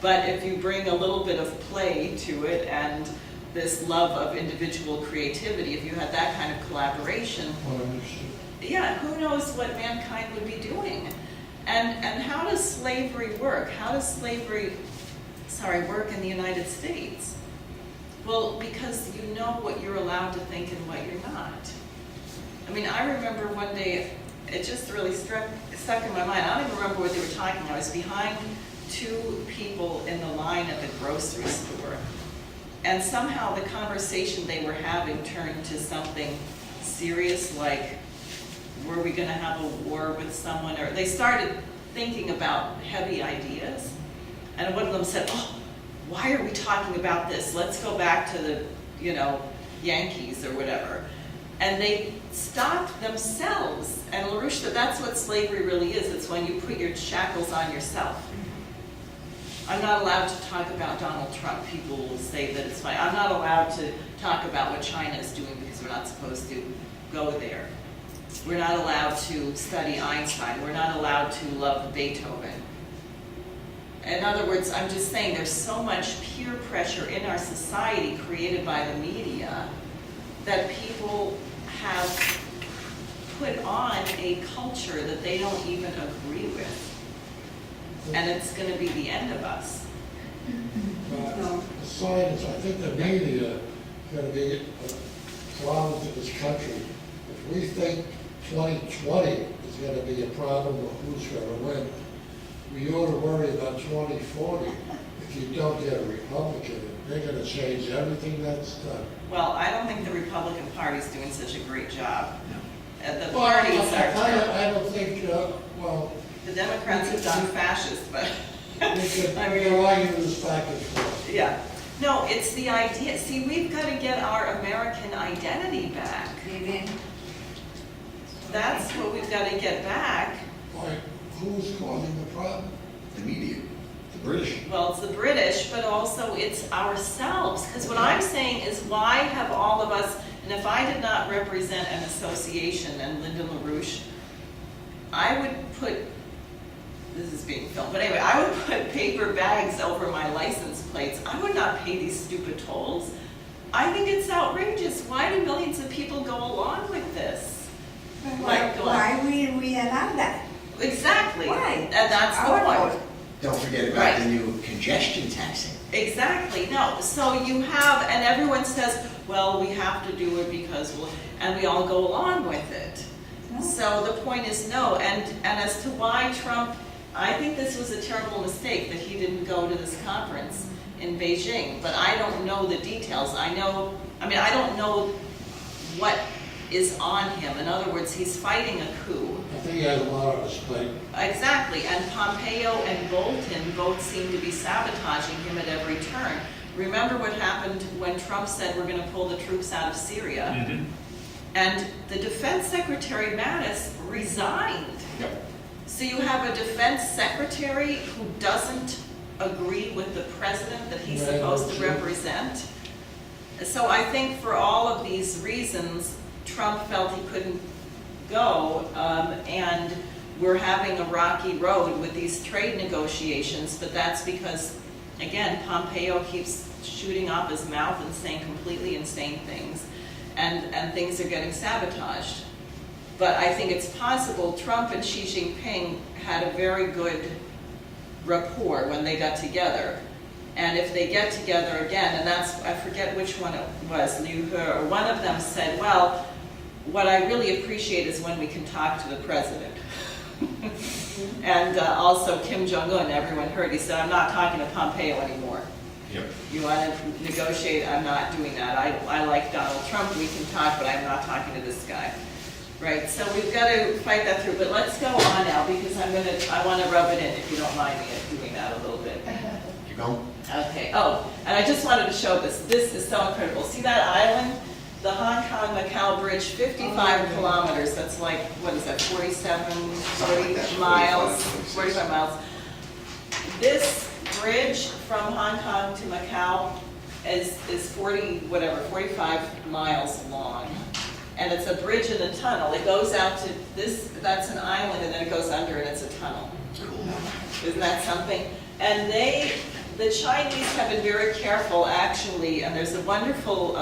but if you bring a little bit of play to it and this love of individual creativity, if you had that kind of collaboration, yeah, who knows what mankind would be doing? And how does slavery work? How does slavery, work in the United States? Well, because you know what you're allowed to think and what you're not. I mean, I remember one day, it just really stuck in my mind. I don't even remember what they were talking about. I was behind two people in the line at the grocery store. And somehow the conversation they were having turned to something serious, like, were we going to have a war with someone? Or they started thinking about heavy ideas. And one of them said, oh, why are we talking about this? Let's go back to the, Yankees or whatever. And they stopped themselves. And LaRouche said, that's what slavery really is. It's when you put your shackles on yourself. I'm not allowed to talk about Donald Trump. People will say that it's fine. I'm not allowed to talk about what China is doing because we're not supposed to go there. We're not allowed to study Einstein. We're not allowed to love Beethoven. In other words, I'm just saying there's so much peer pressure in our society created by the media that people have put on a culture that they don't even agree with. And it's going to be the end of us. The science, I think the media is going to be a problem to this country. If we think 2020 is going to be a problem of who's going to win, we ought to worry about 2040. If you don't get a Republican, they're going to change everything that's done. Well, I don't think the Republican Party is doing such a great job. The Well, parties are terrible. I don't think, The Democrats have gone fascist, but we'll argue this back and forth. yeah. No, it's the idea. See, we've got to get our American identity back. That's what we've got to get back. Why, who's causing the problem? The media, the British. Well, it's the British, but also it's ourselves. Because what I'm saying is, why have all of us, and if I did not represent an association and Linda LaRouche, I would put, this is being filmed, but anyway, I would put paper bags over my license plates. I would not pay these stupid tolls. I think it's outrageous. Why do millions of people go along with this? Why we allow that? Exactly. Why? And that's the point. Don't forget about the new congestion taxing. Exactly. No. So you have, and everyone says, well, we have to do it because and we all go along with it. No. So the point is no. And as to why Trump I think this was a terrible mistake that he didn't go to this conference in Beijing, but I don't know the details. I don't know what is on him. In other words, he's fighting a coup. I think he has a lot on his plate. Exactly, and Pompeo and Bolton both seem to be sabotaging him at every turn. Remember what happened when Trump said we're going to pull the troops out of Syria? Mm-hmm. And the Defense Secretary Mattis resigned. Yep. So you have a defense secretary who doesn't agree with the president that he's supposed to represent. So I think for all of these reasons, Trump felt he couldn't go, and we're having a rocky road with these trade negotiations, but that's because, again, Pompeo keeps shooting off his mouth and saying completely insane things, and things are getting sabotaged. But I think it's possible Trump and Xi Jinping had a very good rapport when they got together. And if they get together again, and that's, I forget which one it was, Liu He, or one of them said, well, what I really appreciate is when we can talk to the president. And also Kim Jong-un, everyone heard, he said, I'm not talking to Pompeo anymore. Yep. You want to negotiate, I'm not doing that. I like Donald Trump, we can talk, but I'm not talking to this guy. Right, so we've got to fight that through, but let's go on now, because I want to rub it in, if you don't mind me doing that a little bit. Keep going. Okay, oh, and I just wanted to show this. This is so incredible. See that island? The Hong Kong-Macau Bridge, 55 kilometers. That's like, what is that, 40 miles? 45 miles. This bridge from Hong Kong to Macau is 45 miles long. And it's a bridge and a tunnel. It goes out to this, that's an island, and then it goes under and it's a tunnel. Cool. Isn't that something? And the Chinese have been very careful, actually, and there's a wonderful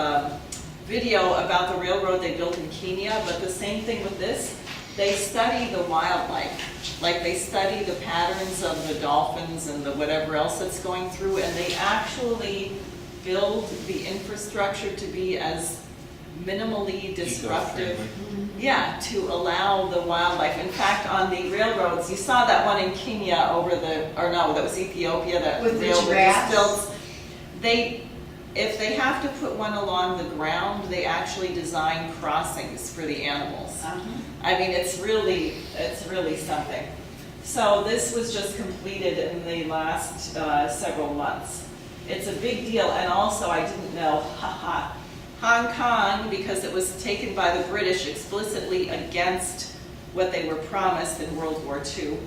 video about the railroad they built in Kenya, but the same thing with this. They study the wildlife. Like they study the patterns of the dolphins and the whatever else that's going through, and they actually build the infrastructure to be as minimally disruptive, to allow the wildlife. In fact, on the railroads, you saw that one in Kenya that was Ethiopia, that with the railroad stilts. If they have to put one along the ground, they actually design crossings for the animals. I mean, it's really something. So this was just completed in the last several months. It's a big deal, and also I didn't know, Hong Kong, because it was taken by the British explicitly against what they were promised in World War II.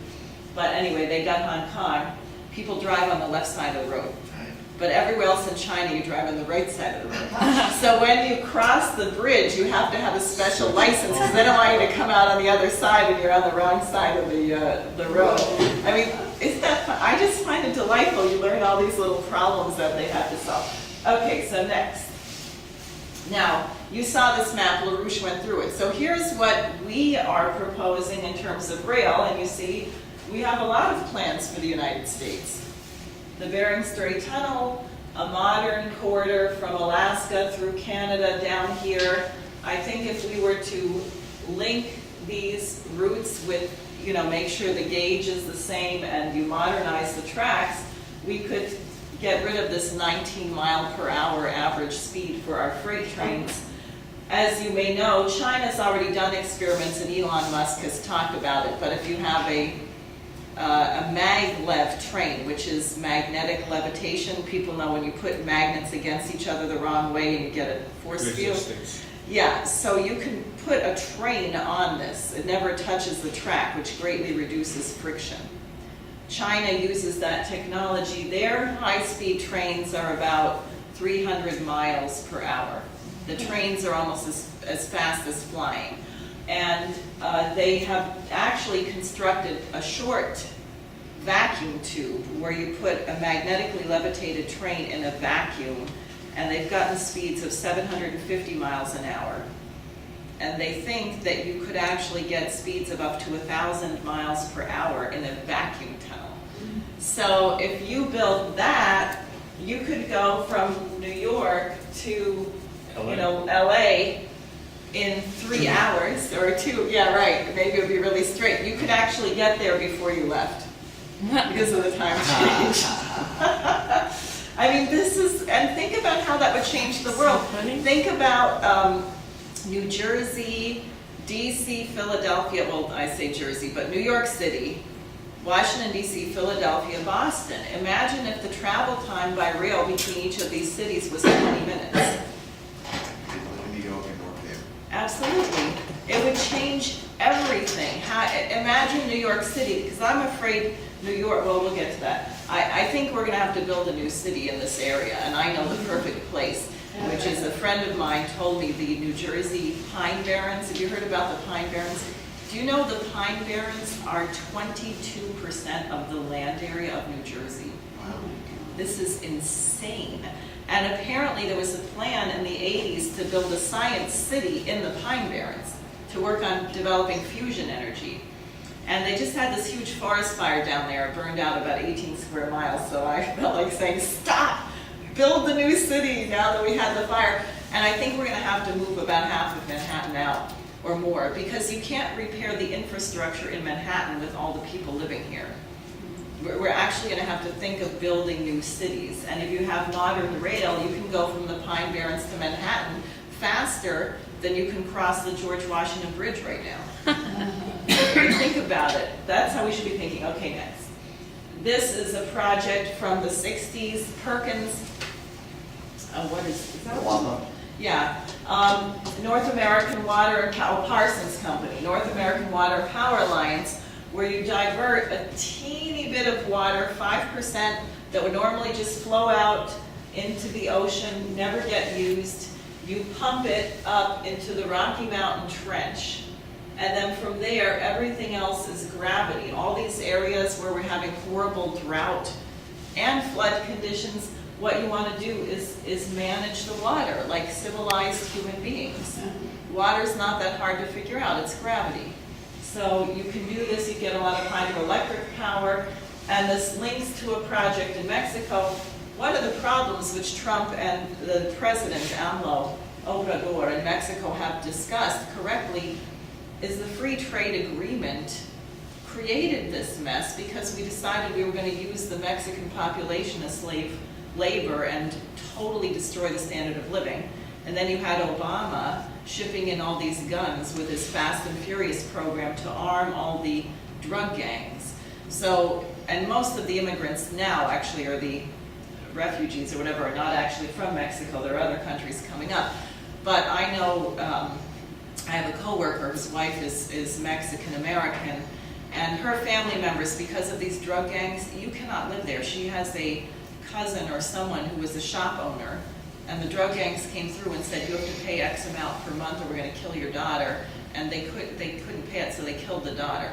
But anyway, they got Hong Kong. People drive on the left side of the road. But everywhere else in China, you drive on the right side of the road. So when you cross the bridge, you have to have a special license, because they don't want you to come out on the other side and you're on the wrong side of the road. I mean, isn't that fun? I just find it delightful. You learn all these little problems that they have to solve. Okay, so next. Now, you saw this map, LaRouche went through it. So here's what we are proposing in terms of rail, and you see we have a lot of plans for the United States. The Bering Strait Tunnel, a modern corridor from Alaska through Canada down here. I think if we were to link these routes with, make sure the gauge is the same and you modernize the tracks, we could get rid of this 19-mile-per-hour average speed for our freight trains. As you may know, China's already done experiments, and Elon Musk has talked about it, but if you have a maglev train, which is magnetic levitation, people know when you put magnets against each other the wrong way and you get a force field. Yeah, so you can put a train on this. It never touches the track, which greatly reduces friction. China uses that technology. Their high-speed trains are about 300 miles per hour. The trains are almost as fast as flying. And they have actually constructed a short vacuum tube where you put a magnetically levitated train in a vacuum, and they've gotten speeds of 750 miles an hour. And they think that you could actually get speeds of up to 1,000 miles per hour in a vacuum tunnel. So if you build that, you could go from New York to LA in 3 hours or 2, maybe it would be really straight. You could actually get there before you left. because of the time change. I mean, and think about how that would change the world. Think about New Jersey, DC, Philadelphia, well, I say Jersey, but New York City, Washington, D.C., Philadelphia, Boston. Imagine if the travel time by rail between each of these cities was 20 minutes. New York and North there. Absolutely. It would change everything. Imagine New York City, because I'm afraid New York, well, we'll get to that. I think we're going to have to build a new city in this area, and I know the perfect place, which is a friend of mine told me the New Jersey Pine Barrens. Have you heard about the Pine Barrens? Do you know the Pine Barrens are 22% of the land area of New Jersey? Wow. This is insane. And apparently there was a plan in the 80s to build a science city in the Pine Barrens to work on developing fusion energy. And they just had this huge forest fire down there. It burned out about 18 square miles. So I felt like saying, stop, build the new city now that we had the fire. And I think we're going to have to move about half of Manhattan out or more, because you can't repair the infrastructure in Manhattan with all the people living here. We're actually going to have to think of building new cities. And if you have modern rail, you can go from the Pine Barrens to Manhattan faster than you can cross the George Washington Bridge right now. Think about it. That's how we should be thinking. Okay, next. This is a project from the 60s. Perkins, what is that? Yeah. North American Water and Parsons Company, North American Water and Power Alliance, where you divert a teeny bit of water, 5%, that would normally just flow out into the ocean, never get used. You pump it up into the Rocky Mountain Trench. And then from there, everything else is gravity. All these areas where we're having horrible drought and flood conditions, what you want to do is manage the water like civilized human beings. Water's not that hard to figure out, it's gravity. So you can do this, you get a lot of hydroelectric power, and this links to a project in Mexico. One of the problems which Trump and the president, AMLO, Obrador in Mexico have discussed correctly is the free trade agreement created this mess because we decided we were going to use the Mexican population as slave labor and totally destroy the standard of living. And then you had Obama shipping in all these guns with his Fast and Furious program to arm all the drug gangs. So, and most of the immigrants now actually are the refugees or whatever are not actually from Mexico. There are other countries coming up. But I know, I have a coworker whose wife is Mexican-American, and her family members, because of these drug gangs, you cannot live there. She has a cousin or someone who was a shop owner, and the drug gangs came through and said, you have to pay X amount per month or we're going to kill your daughter, and they couldn't pay it, so they killed the daughter.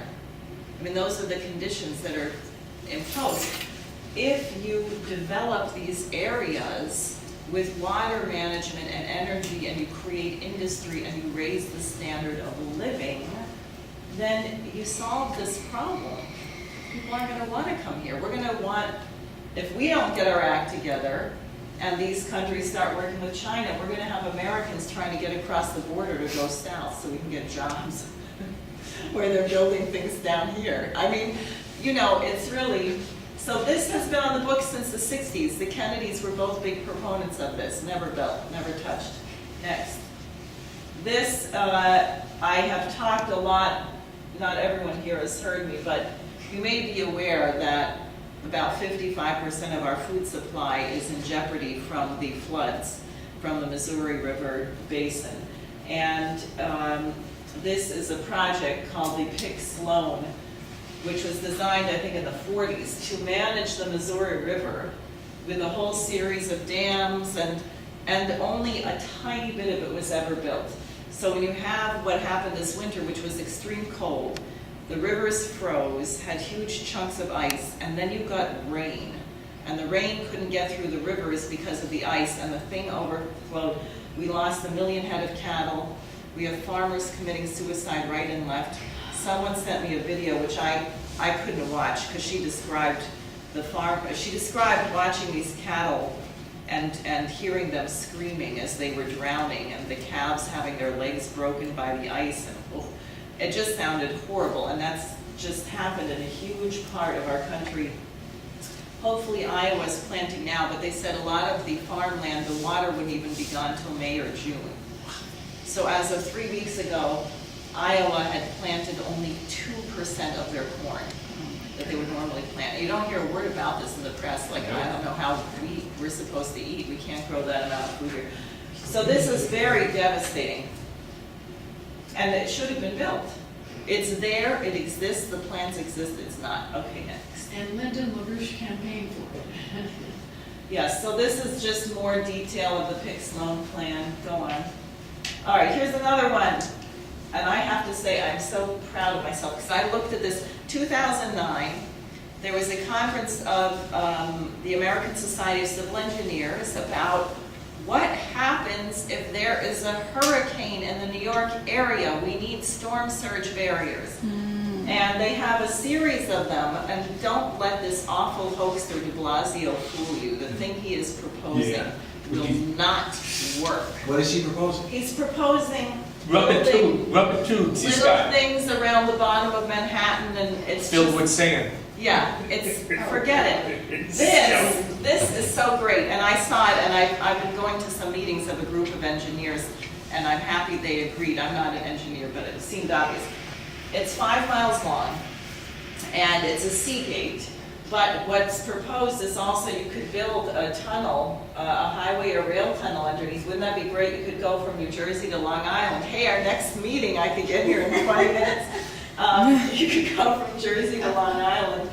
I mean, those are the conditions that are imposed. If you develop these areas with water management and energy, and you create industry and you raise the standard of living, then you solve this problem. People aren't going to want to come here. We're going to want, if we don't get our act together and these countries start working with China, we're going to have Americans trying to get across the border to go south so we can get jobs where they're building things down here. I mean, you know, it's really, so this has been on the books since the 60s. The Kennedys were both big proponents of this. Never built, never touched. Next. This, I have talked a lot, not everyone here has heard me, but you may be aware that about 55% of our food supply is in jeopardy from the floods from the Missouri River Basin. And this is a project called the Pick Sloan, which was designed, I think, in the 40s to manage the Missouri River with a whole series of dams, and only a tiny bit of it was ever built. So when you have what happened this winter, which was extreme cold, the rivers froze, had huge chunks of ice, and then you got rain. And the rain couldn't get through the rivers because of the ice, and the thing overflowed. We lost 1 million head of cattle. We have farmers committing suicide right and left. Someone sent me a video, which I couldn't watch, because she described the farm. She described watching these cattle and hearing them screaming as they were drowning, and the calves having their legs broken by the ice. And it just sounded horrible, and that's just happened in a huge part of our country. Hopefully Iowa's planting now, but they said a lot of the farmland, the water wouldn't even be gone till May or June. So as of 3 weeks ago, Iowa had planted only 2% of their corn that they would normally plant. You don't hear a word about this in the press, like I don't know how we're supposed to eat. We can't grow that amount of food here. So this is very devastating. And it should have been built. It's there, it exists, the plans exist, it's not. Okay, next. And Lyndon LaRouche campaigned for it. Yes, so this is just more detail of the PIC Sloan plan. Go on. All right, here's another one. And I have to say, I'm so proud of myself, because I looked at this. 2009, there was a conference of the American Society of Civil Engineers about what happens if there is a hurricane in the New York area. We need storm surge barriers. And they have a series of them, and don't let this awful hoaxer de Blasio fool you. The thing he is proposing will not work. What is he proposing? He's proposing Rubber tubes. He's little got things around the bottom of Manhattan, and it's filled just, with sand. yeah, it's, forget it. This is so great, and I saw it, and I've been going to some meetings of a group of engineers, and I'm happy they agreed. I'm not an engineer, but it seemed obvious. It's 5 miles long, and it's a sea gate, but what's proposed is also you could build a tunnel, a highway or rail tunnel underneath. Wouldn't that be great? You could go from New Jersey to Long Island. Hey, our next meeting, I could get here in 20 minutes. You could go from Jersey to Long Island.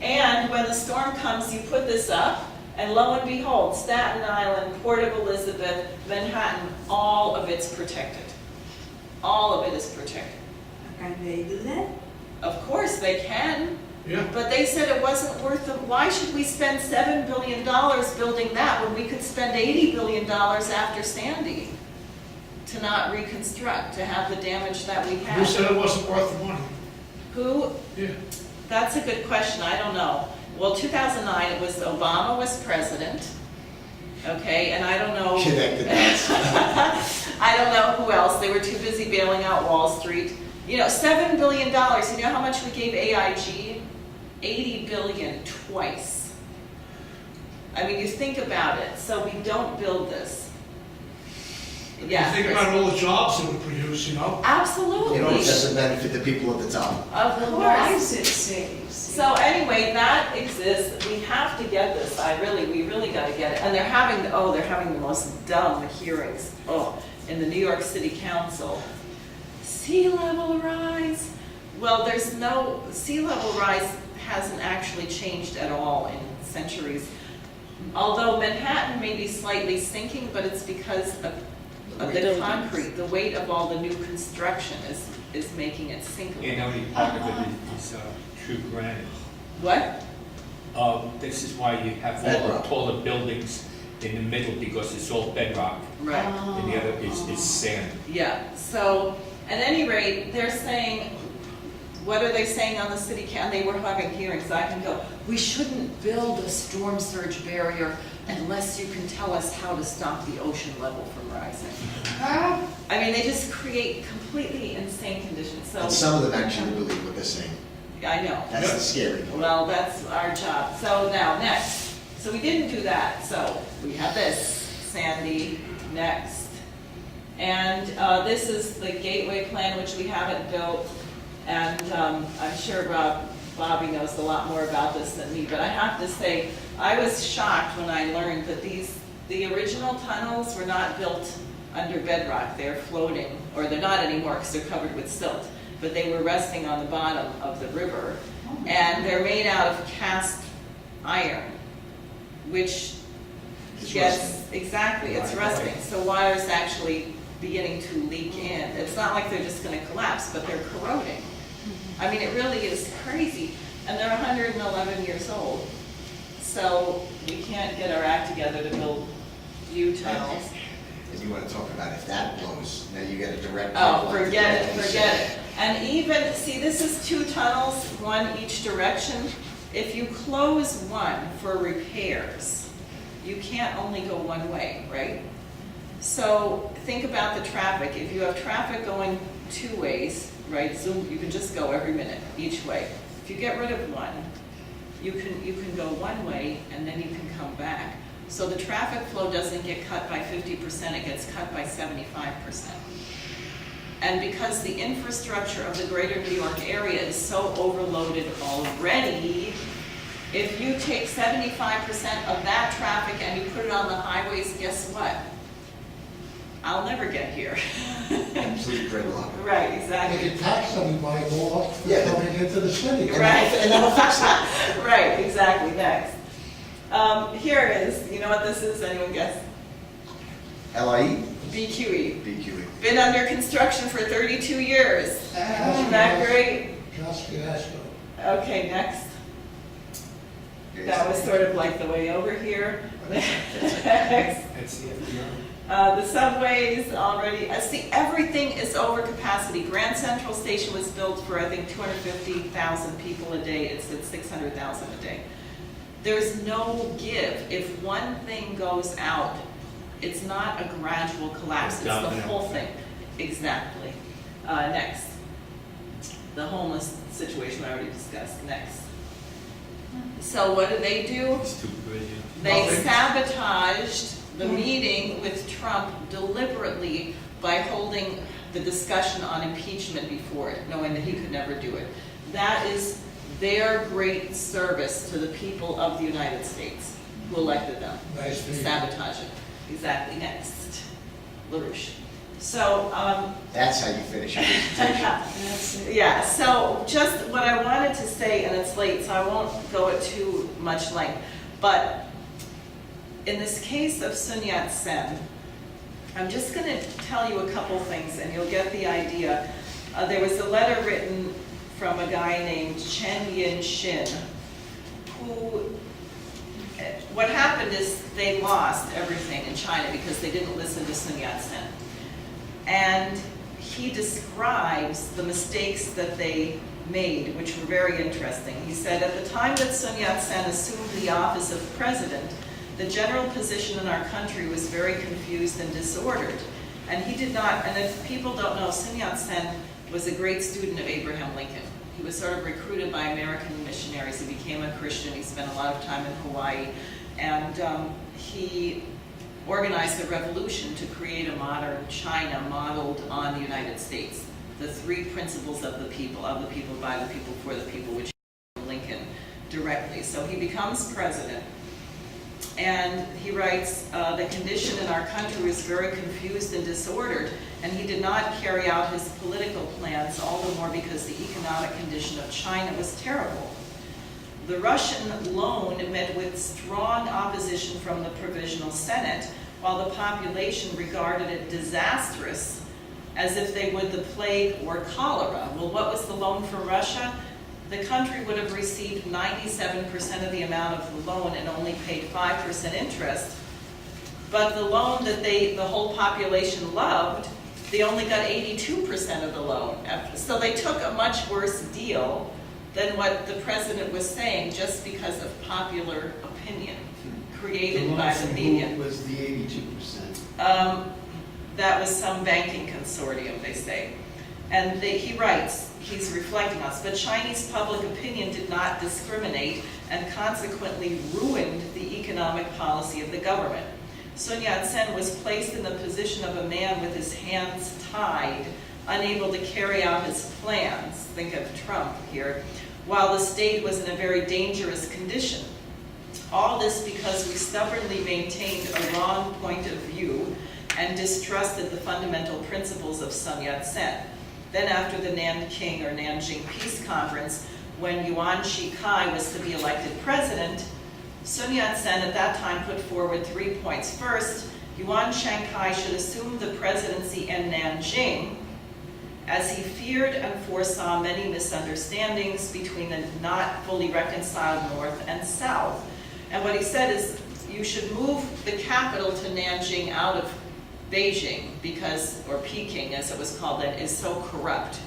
And when the storm comes, you put this up, and lo and behold, Staten Island, Port of Elizabeth, Manhattan, all of it's protected. All of it is protected. Can they do that? Of course they can. Yeah. But they said it wasn't worth it. Why should we spend $7 billion building that when we could spend $80 billion after Sandy to not reconstruct, to have the damage that we had? Who said it wasn't worth the money? Who? Yeah. That's a good question. I don't know. Well, 2009, it was Obama was president. Okay, and I don't know. Connected I don't know who else. They were too busy bailing out Wall Street. You know, $7 billion. You know how much we gave AIG? $80 billion twice. I mean, you think about it. So we don't build this. Yeah. You think about all the jobs it would produce, you know? Absolutely. You know, it doesn't benefit the people at the top. Of The course. lives it saves. So anyway, that exists. We have to get this. We really got to get it. And they're having the most dumb hearings. In the New York City Council. Sea level rise. Well, there's no, sea level rise hasn't actually changed at all in centuries. Although Manhattan may be slightly sinking, but it's because of the concrete. The weight of all the new construction is making it sink. And only part of it is true granite. What? This is why you have all the taller buildings in the middle, because it's all bedrock. Right. And the other is sand. Yeah, so at any rate, they're saying, what are they saying on the city council? They were having hearings, I can go, we shouldn't build a storm surge barrier unless you can tell us how to stop the ocean level from rising. I mean, they just create completely insane conditions. So And some of them actually believe what they're saying. I know. That's the scary part. Well, that's our job. So now, next. So we didn't do that. So we have this, Sandy, next. And this is the gateway plan, which we haven't built. And I'm sure Bobby knows a lot more about this than me, but I have to say, I was shocked when I learned that the original tunnels were not built under bedrock. They're floating, or they're not anymore because they're covered with silt, but they were resting on the bottom of the river. And they're made out of cast iron, which gets, exactly, it's rusting. So water's actually beginning to leak in. It's not like they're just going to collapse, but they're corroding. I mean, it really is crazy. And they're 111 years old. So we can't get our act together to build view tunnels. And you want to talk about if that blows, now you get a direct. Oh, forget it. And even, see, this is 2 tunnels, one each direction. If you close one for repairs, you can't only go one way, right? So think about the traffic. If you have traffic going 2 ways, right? Zoom, you can just go every minute, each way. If you get rid of one, you can go one way and then you can come back. So the traffic flow doesn't get cut by 50%, it gets cut by 75%. And because the infrastructure of the greater New York area is so overloaded already, if you take 75% of that traffic and you put it on the highways, guess what? I'll never get here. Complete gridlock. Right, exactly. They can tax everybody more for Yeah. coming into the city. Right. And that'll fix it. Right, exactly, next. Here it is, you know what this is, anyone guess? LIE? BQE. BQE. Been under construction for 32 years. Isn't that great? Just fiasco. Okay, next. That was sort of like the way over here. Next. That's the FDR. The subways already, see, everything is over capacity. Grand Central Station was built for, I think, 250,000 people a day. It's at 600,000 a day. There's no give. If one thing goes out, it's not a gradual collapse, it's the whole thing. Exactly. Next. The homeless situation I already discussed. Next. So what do? They sabotaged the meeting with Trump deliberately by holding the discussion on impeachment before it, knowing that he could never do it. That is their great service to the people of the United States who elected them. Nice meeting. Sabotage it. Exactly. Next. LaRouche. So, That's how you finish your presentation. yeah, so just what I wanted to say, and it's late, so I won't go at too much length, but in this case of Sun Yat-sen, I'm just going to tell you a couple things and you'll get the idea. There was a letter written from a guy named Chen Yin-shin, who, what happened is they lost everything in China because they didn't listen to Sun Yat-sen. And he describes the mistakes that they made, which were very interesting. He said, at the time that Sun Yat-sen assumed the office of president, the general position in our country was very confused and disordered. And he did not, and if people don't know, Sun Yat-sen was a great student of Abraham Lincoln. He was sort of recruited by American missionaries. He became a Christian. He spent a lot of time in Hawaii. And he organized a revolution to create a modern China modeled on the United States. The three principles of the people, by the people, for the people, which Lincoln directly. So he becomes president. And he writes, the condition in our country was very confused and disordered, and he did not carry out his political plans, all the more because the economic condition of China was terrible. The Russian loan met with strong opposition from the Provisional Senate, while the population regarded it disastrous, as if they would the plague or cholera. Well, what was the loan from Russia? The country would have received 97% of the amount of the loan and only paid 5% interest. But the loan that the whole population loved, they only got 82% of the loan. So they took a much worse deal than what the president was saying just because of popular opinion created by the media. Who was the 82%? That was some banking consortium, they say. And he writes, he's reflecting on this, but Chinese public opinion did not discriminate and consequently ruined the economic policy of the government. Sun Yat-sen was placed in the position of a man with his hands tied, unable to carry out his plans, think of Trump here, while the state was in a very dangerous condition. All this because we stubbornly maintained a wrong point of view and distrusted the fundamental principles of Sun Yat-sen. Then after the Nanking or Nanjing Peace Conference, when Yuan Shikai was to be elected president, Sun Yat-sen at that time put forward 3 points. First, Yuan Shikai should assume the presidency in Nanjing, as he feared and foresaw many misunderstandings between the not fully reconciled North and South. And what he said is, you should move the capital to Nanjing out of Beijing, because, or Peking as it was called then, is so corrupt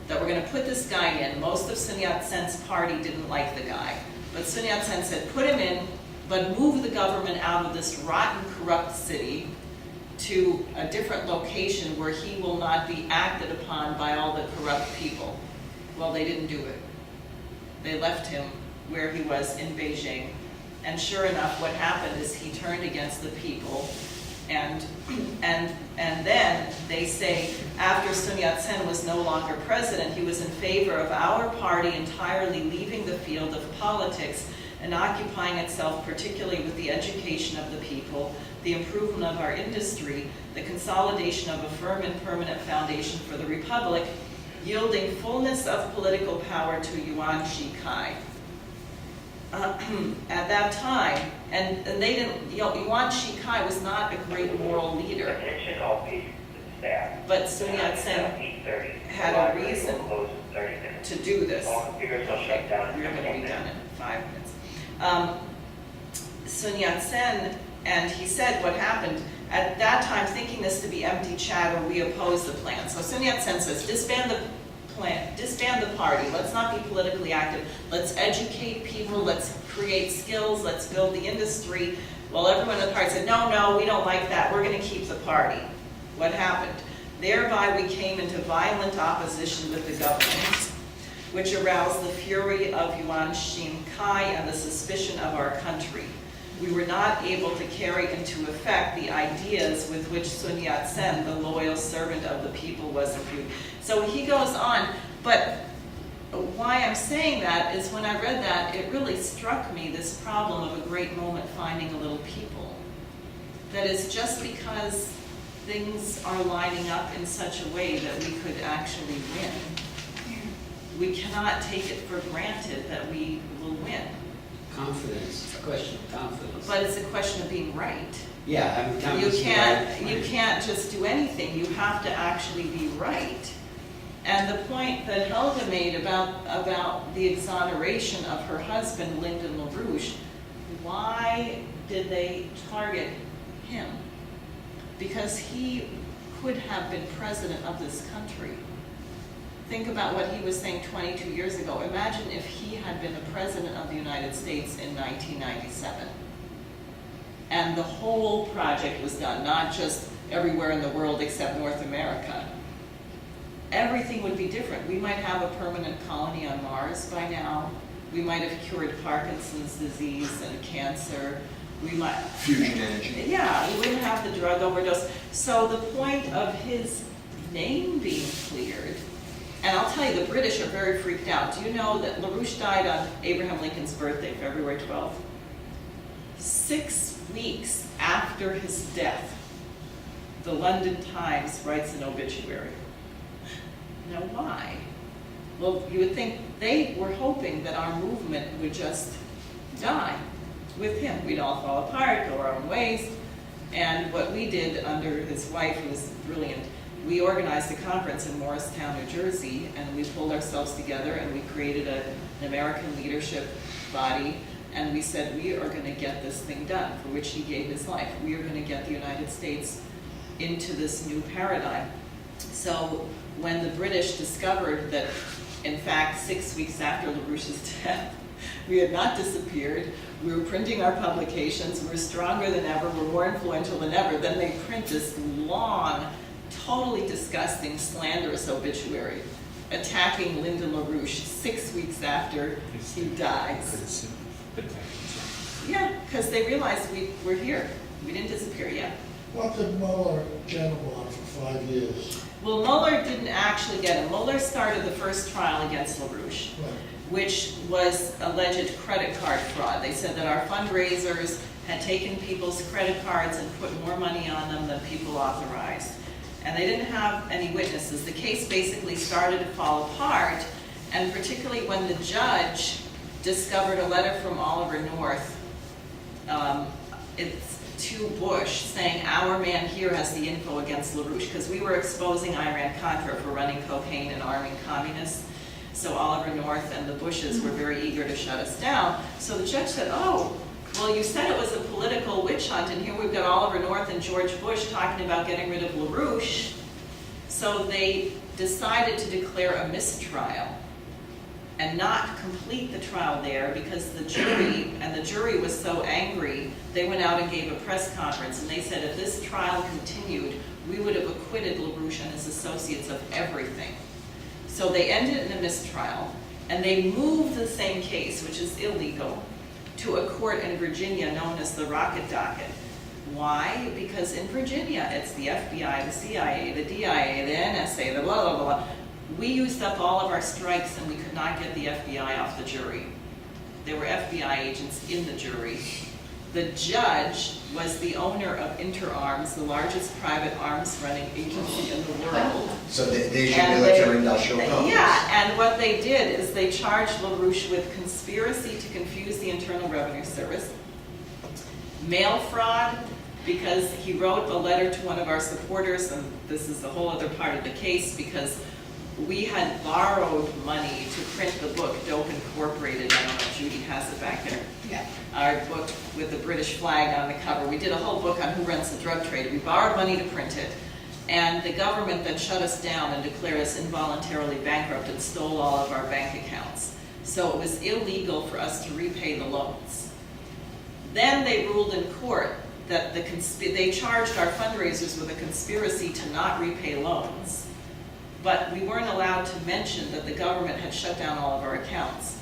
that we're going to put this guy in. Most of Sun Yat-sen's party didn't like the guy. But Sun Yat-sen said, put him in, but move the government out of this rotten, corrupt city to a different location where he will not be acted upon by all the corrupt people. Well, they didn't do it. They left him where he was in Beijing. And sure enough, what happened is he turned against the people. And then they say after Sun Yat-sen was no longer president, he was in favor of our party entirely leaving the field of politics and occupying itself particularly with the education of the people, the improvement of our industry, the consolidation of a firm and permanent foundation for the republic, yielding fullness of political power to Yuan Shikai. At that time, and they didn't, Yuan Shikai was not a great moral leader, but Sun Yat-sen had a reason to do this. Okay, we're going to be done in 5 minutes. Sun Yat-sen, and he said what happened at that time, thinking this to be empty chatter, we oppose the plan. So Sun Yat-sen says, disband the party, let's not be politically active, let's educate people, let's create skills, let's build the industry. Well, everyone in the party said, no, we don't like that, we're going to keep the party. What happened? Thereby we came into violent opposition with the government, which aroused the fury of Yuan Shikai and the suspicion of our country. We were not able to carry into effect the ideas with which Sun Yat-sen, the loyal servant of the people, was imbued. So he goes on, but why I'm saying that is when I read that, it really struck me this problem of a great moment finding a little people. That is, just because things are lining up in such a way that we could actually win, we cannot take it for granted that we will win. Confidence, it's a question of confidence. But it's a question of being right. Yeah, I'm confident. You can't just do anything. You have to actually be right. And the point that Helga made about the exoneration of her husband, Lyndon LaRouche, why did they target him? Because he could have been president of this country. Think about what he was saying 22 years ago. Imagine if he had been the president of the United States in 1997. And the whole project was done, not just everywhere in the world except North America. Everything would be different. We might have a permanent colony on Mars by now. We might have cured Parkinson's disease and cancer. We might... Fusion energy. Yeah, we wouldn't have the drug overdose. So the point of his name being cleared, and I'll tell you, the British are very freaked out. Do you know that LaRouche died on Abraham Lincoln's birthday, February 12th? 6 weeks after his death, the London Times writes an obituary. Now why? Well, you would think they were hoping that our movement would just die with him. We'd all fall apart, go our own ways. And what we did under his wife, who was brilliant, we organized a conference in Morristown, New Jersey, and we pulled ourselves together and we created an American leadership body, and we said, we are going to get this thing done, for which he gave his life. We are going to get the United States into this new paradigm. So when the British discovered that, in fact, 6 weeks after LaRouche's death, we had not disappeared, we were printing our publications, we were stronger than ever, we're more influential than ever, then they print this long, totally disgusting, slanderous obituary attacking Lyndon LaRouche 6 weeks after he dies. Yeah, because they realized we're here. We didn't disappear yet. What did Mueller get him on for 5 years? Well, Mueller didn't actually get him. Mueller started the first trial against LaRouche, which was alleged credit card fraud. They said that our fundraisers had taken people's credit cards and put more money on them than people authorized. And they didn't have any witnesses. The case basically started to fall apart, and particularly when the judge discovered a letter from Oliver North to Bush saying, our man here has the info against LaRouche, because we were exposing Iran-Contra for running cocaine and arming communists. So Oliver North and the Bushes were very eager to shut us down. So the judge said, oh, well, you said it was a political witch hunt, and here we've got Oliver North and George Bush talking about getting rid of LaRouche. So they decided to declare a mistrial. and not complete the trial there because the jury was so angry, they went out and gave a press conference, and they said if this trial continued, we would have acquitted LaRouche and his associates of everything. So they ended in a mistrial, and they moved the same case, which is illegal, to a court in Virginia known as the Rocket Docket. Why? Because in Virginia, it's the FBI, the CIA, the DIA, the NSA, the blah, blah, blah. We used up all of our strikes and we could not get the FBI off the jury. There were FBI agents in the jury. The judge was the owner of Interarms, the largest private arms running agency in the world. So they should military-industrial complex. Yeah, and what they did is they charged LaRouche with conspiracy to confuse the Internal Revenue Service, mail fraud, because he wrote a letter to one of our supporters, and this is a whole other part of the case, because we had borrowed money to print the book Dope Incorporated. I don't know if Judy has it back there. Yeah. Our book with the British flag on the cover. We did a whole book on who runs the drug trade. We borrowed money to print it, and the government then shut us down and declared us involuntarily bankrupt and stole all of our bank accounts. So it was illegal for us to repay the loans. Then they ruled in court that they charged our fundraisers with a conspiracy to not repay loans. But we weren't allowed to mention that the government had shut down all of our accounts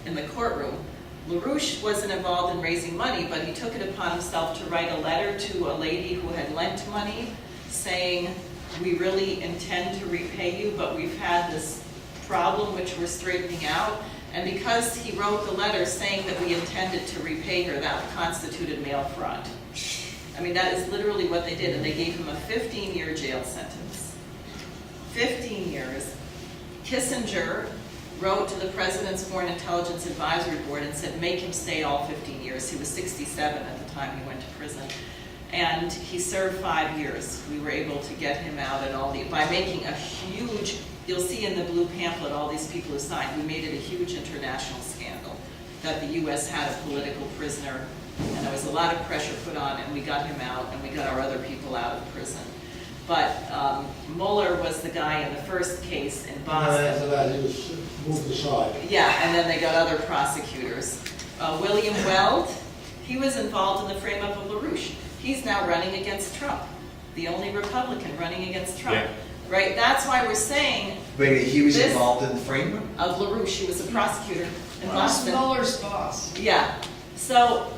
in the courtroom. LaRouche wasn't involved in raising money, but he took it upon himself to write a letter to a lady who had lent money saying, we really intend to repay you, but we've had this problem which we're straightening out. And because he wrote the letter saying that we intended to repay her, that constituted mail fraud. I mean, that is literally what they did, and they gave him a 15-year jail sentence. 15 years. Kissinger wrote to the President's Foreign Intelligence Advisory Board and said, make him stay all 15 years. He was 67 at the time he went to prison. And he served 5 years. We were able to get him out and by making a huge, you'll see in the blue pamphlet all these people who signed, we made it a huge international scandal that the U.S. had a political prisoner, and there was a lot of pressure put on, and we got him out, and we got our other people out of prison. But Mueller was the guy in the first case in Boston. And after that, he was moved aside. Yeah, and then they got other prosecutors. William Weld, he was involved in the frame-up of LaRouche. He's now running against Trump, the only Republican running against Trump. Yeah. Right? That's why we're saying. Wait, he was involved in the frame-up? Of LaRouche. He was a prosecutor in Boston. Mueller's boss. Yeah. So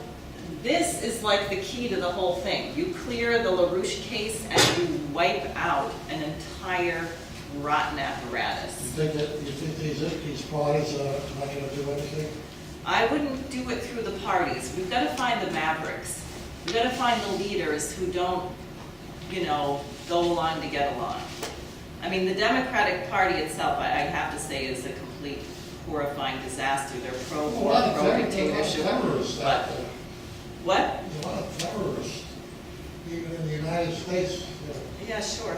this is like the key to the whole thing. You clear the LaRouche case and you wipe out an entire rotten apparatus. You think these parties are not going to do anything? I wouldn't do it through the parties. We've got to find the mavericks. We've got to find the leaders who don't, go along to get along. I mean, the Democratic Party itself, I have to say, is a complete horrifying disaster. They're pro-war, pro-dictatorship. But what? There's a lot of terrorists, even in the United States. Yeah, sure.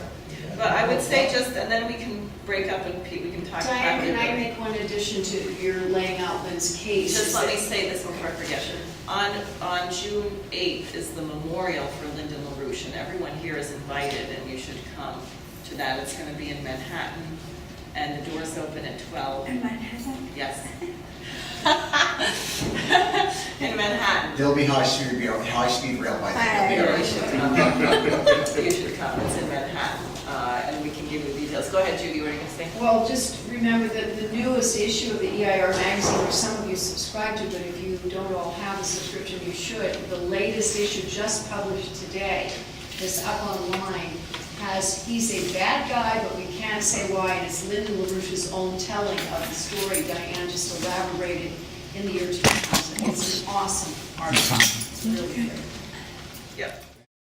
But I would say and then we can break up and we can talk Diane, about can I make one addition to your laying out Lynn's case? Just let me say this before I forget. On June 8th is the memorial for Lyndon LaRouche, and everyone here is invited, and you should come to that. It's going to be in Manhattan, and the doors open at 12. In Manhattan? Yes. In Manhattan. There'll be high-speed rail by then. You should come. You should come. It's in Manhattan, and we can give you details. Go ahead, Judy. What are you going to say? Well, just remember that the newest issue of the EIR magazine, which some of you subscribe to, but if you don't all have a subscription, you should. The latest issue just published today, this up online, he's a bad guy, but we can't say why, and it's Lyndon LaRouche's own telling of the story Diane just elaborated in the year 2000. It's an awesome article. It's really good. Yep.